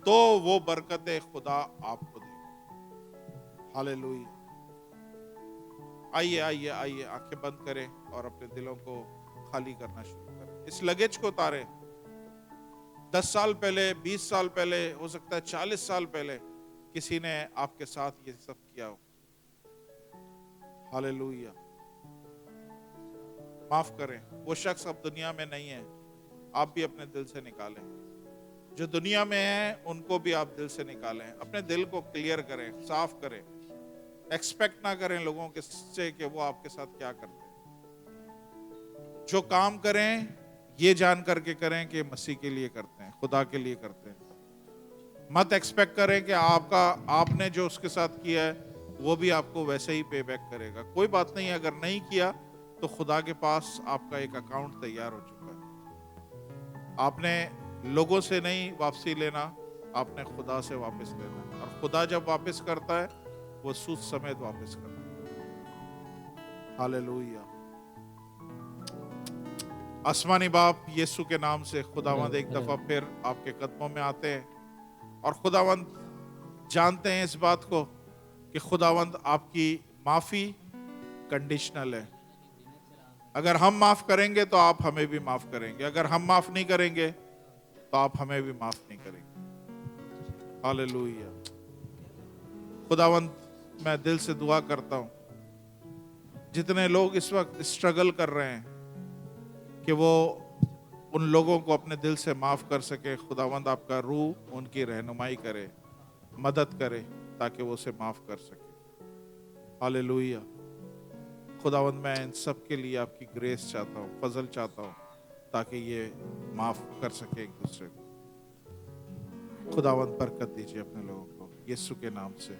तो वो बरकतें खुदा आपको देगा। हालेलुया। आइए आइए आइए, आंखें बंद करें और अपने दिलों को खाली करना शुरू करें। इस लगेज को उतारें। 10 साल पहले, 20 साल पहले, हो सकता है 40 साल पहले किसी ने आपके साथ ये सब किया हो। हालेलुया। माफ करें। वो शख्स अब दुनिया में नहीं है, आप भी अपने दिल से निकालें। जो दुनिया में है उनको भी आप दिल से निकालें। अपने दिल को क्लियर करें, साफ करें। एक्सपेक्ट ना करें लोगों के से कि वो आपके साथ क्या करते हैं। जो काम करें ये जान करके करें कि मसीह के लिए करते हैं, खुदा के लिए करते हैं। मत एक्सपेक्ट करें कि आपने जो उसके साथ किया है वो भी आपको वैसे ही पे बैक करेगा। कोई बात नहीं, अगर नहीं किया तो खुदा के पास आपका एक अकाउंट तैयार हो चुका है। आपने लोगों से नहीं वापसी लेना, आपने खुदा से वापस लेना, और खुदा जब वापस करता है वो सूद समेत वापस करता है। हालेलुया। आसमानी बाप, यीशु के नाम से खुदावंद एक दफा फिर आपके कदमों में आते हैं, और खुदावंद जानते हैं इस बात को कि खुदावंद आपकी माफी कंडीशनल है। अगर हम माफ करेंगे तो आप हमें भी माफ करेंगे, अगर हम माफ नहीं करेंगे तो आप हमें भी माफ नहीं करेंगे। हालेलुया। खुदावंत, मैं दिल से दुआ करता हूं, जितने लोग इस वक्त स्ट्रगल कर रहे हैं कि वो उन लोगों को अपने दिल से माफ कर सके, खुदावंद आपका रूह उनकी रहनुमाई करे, मदद करे ताकि वो उसे माफ कर सके। हालेलुया। खुदावंद, मैं इन सब के लिए आपकी ग्रेस चाहता हूँ, फजल चाहता हूँ, ताकि ये माफ कर सके एक दूसरे को। खुदावंद बरकत दीजिए अपने लोगों को, यीशु के नाम से।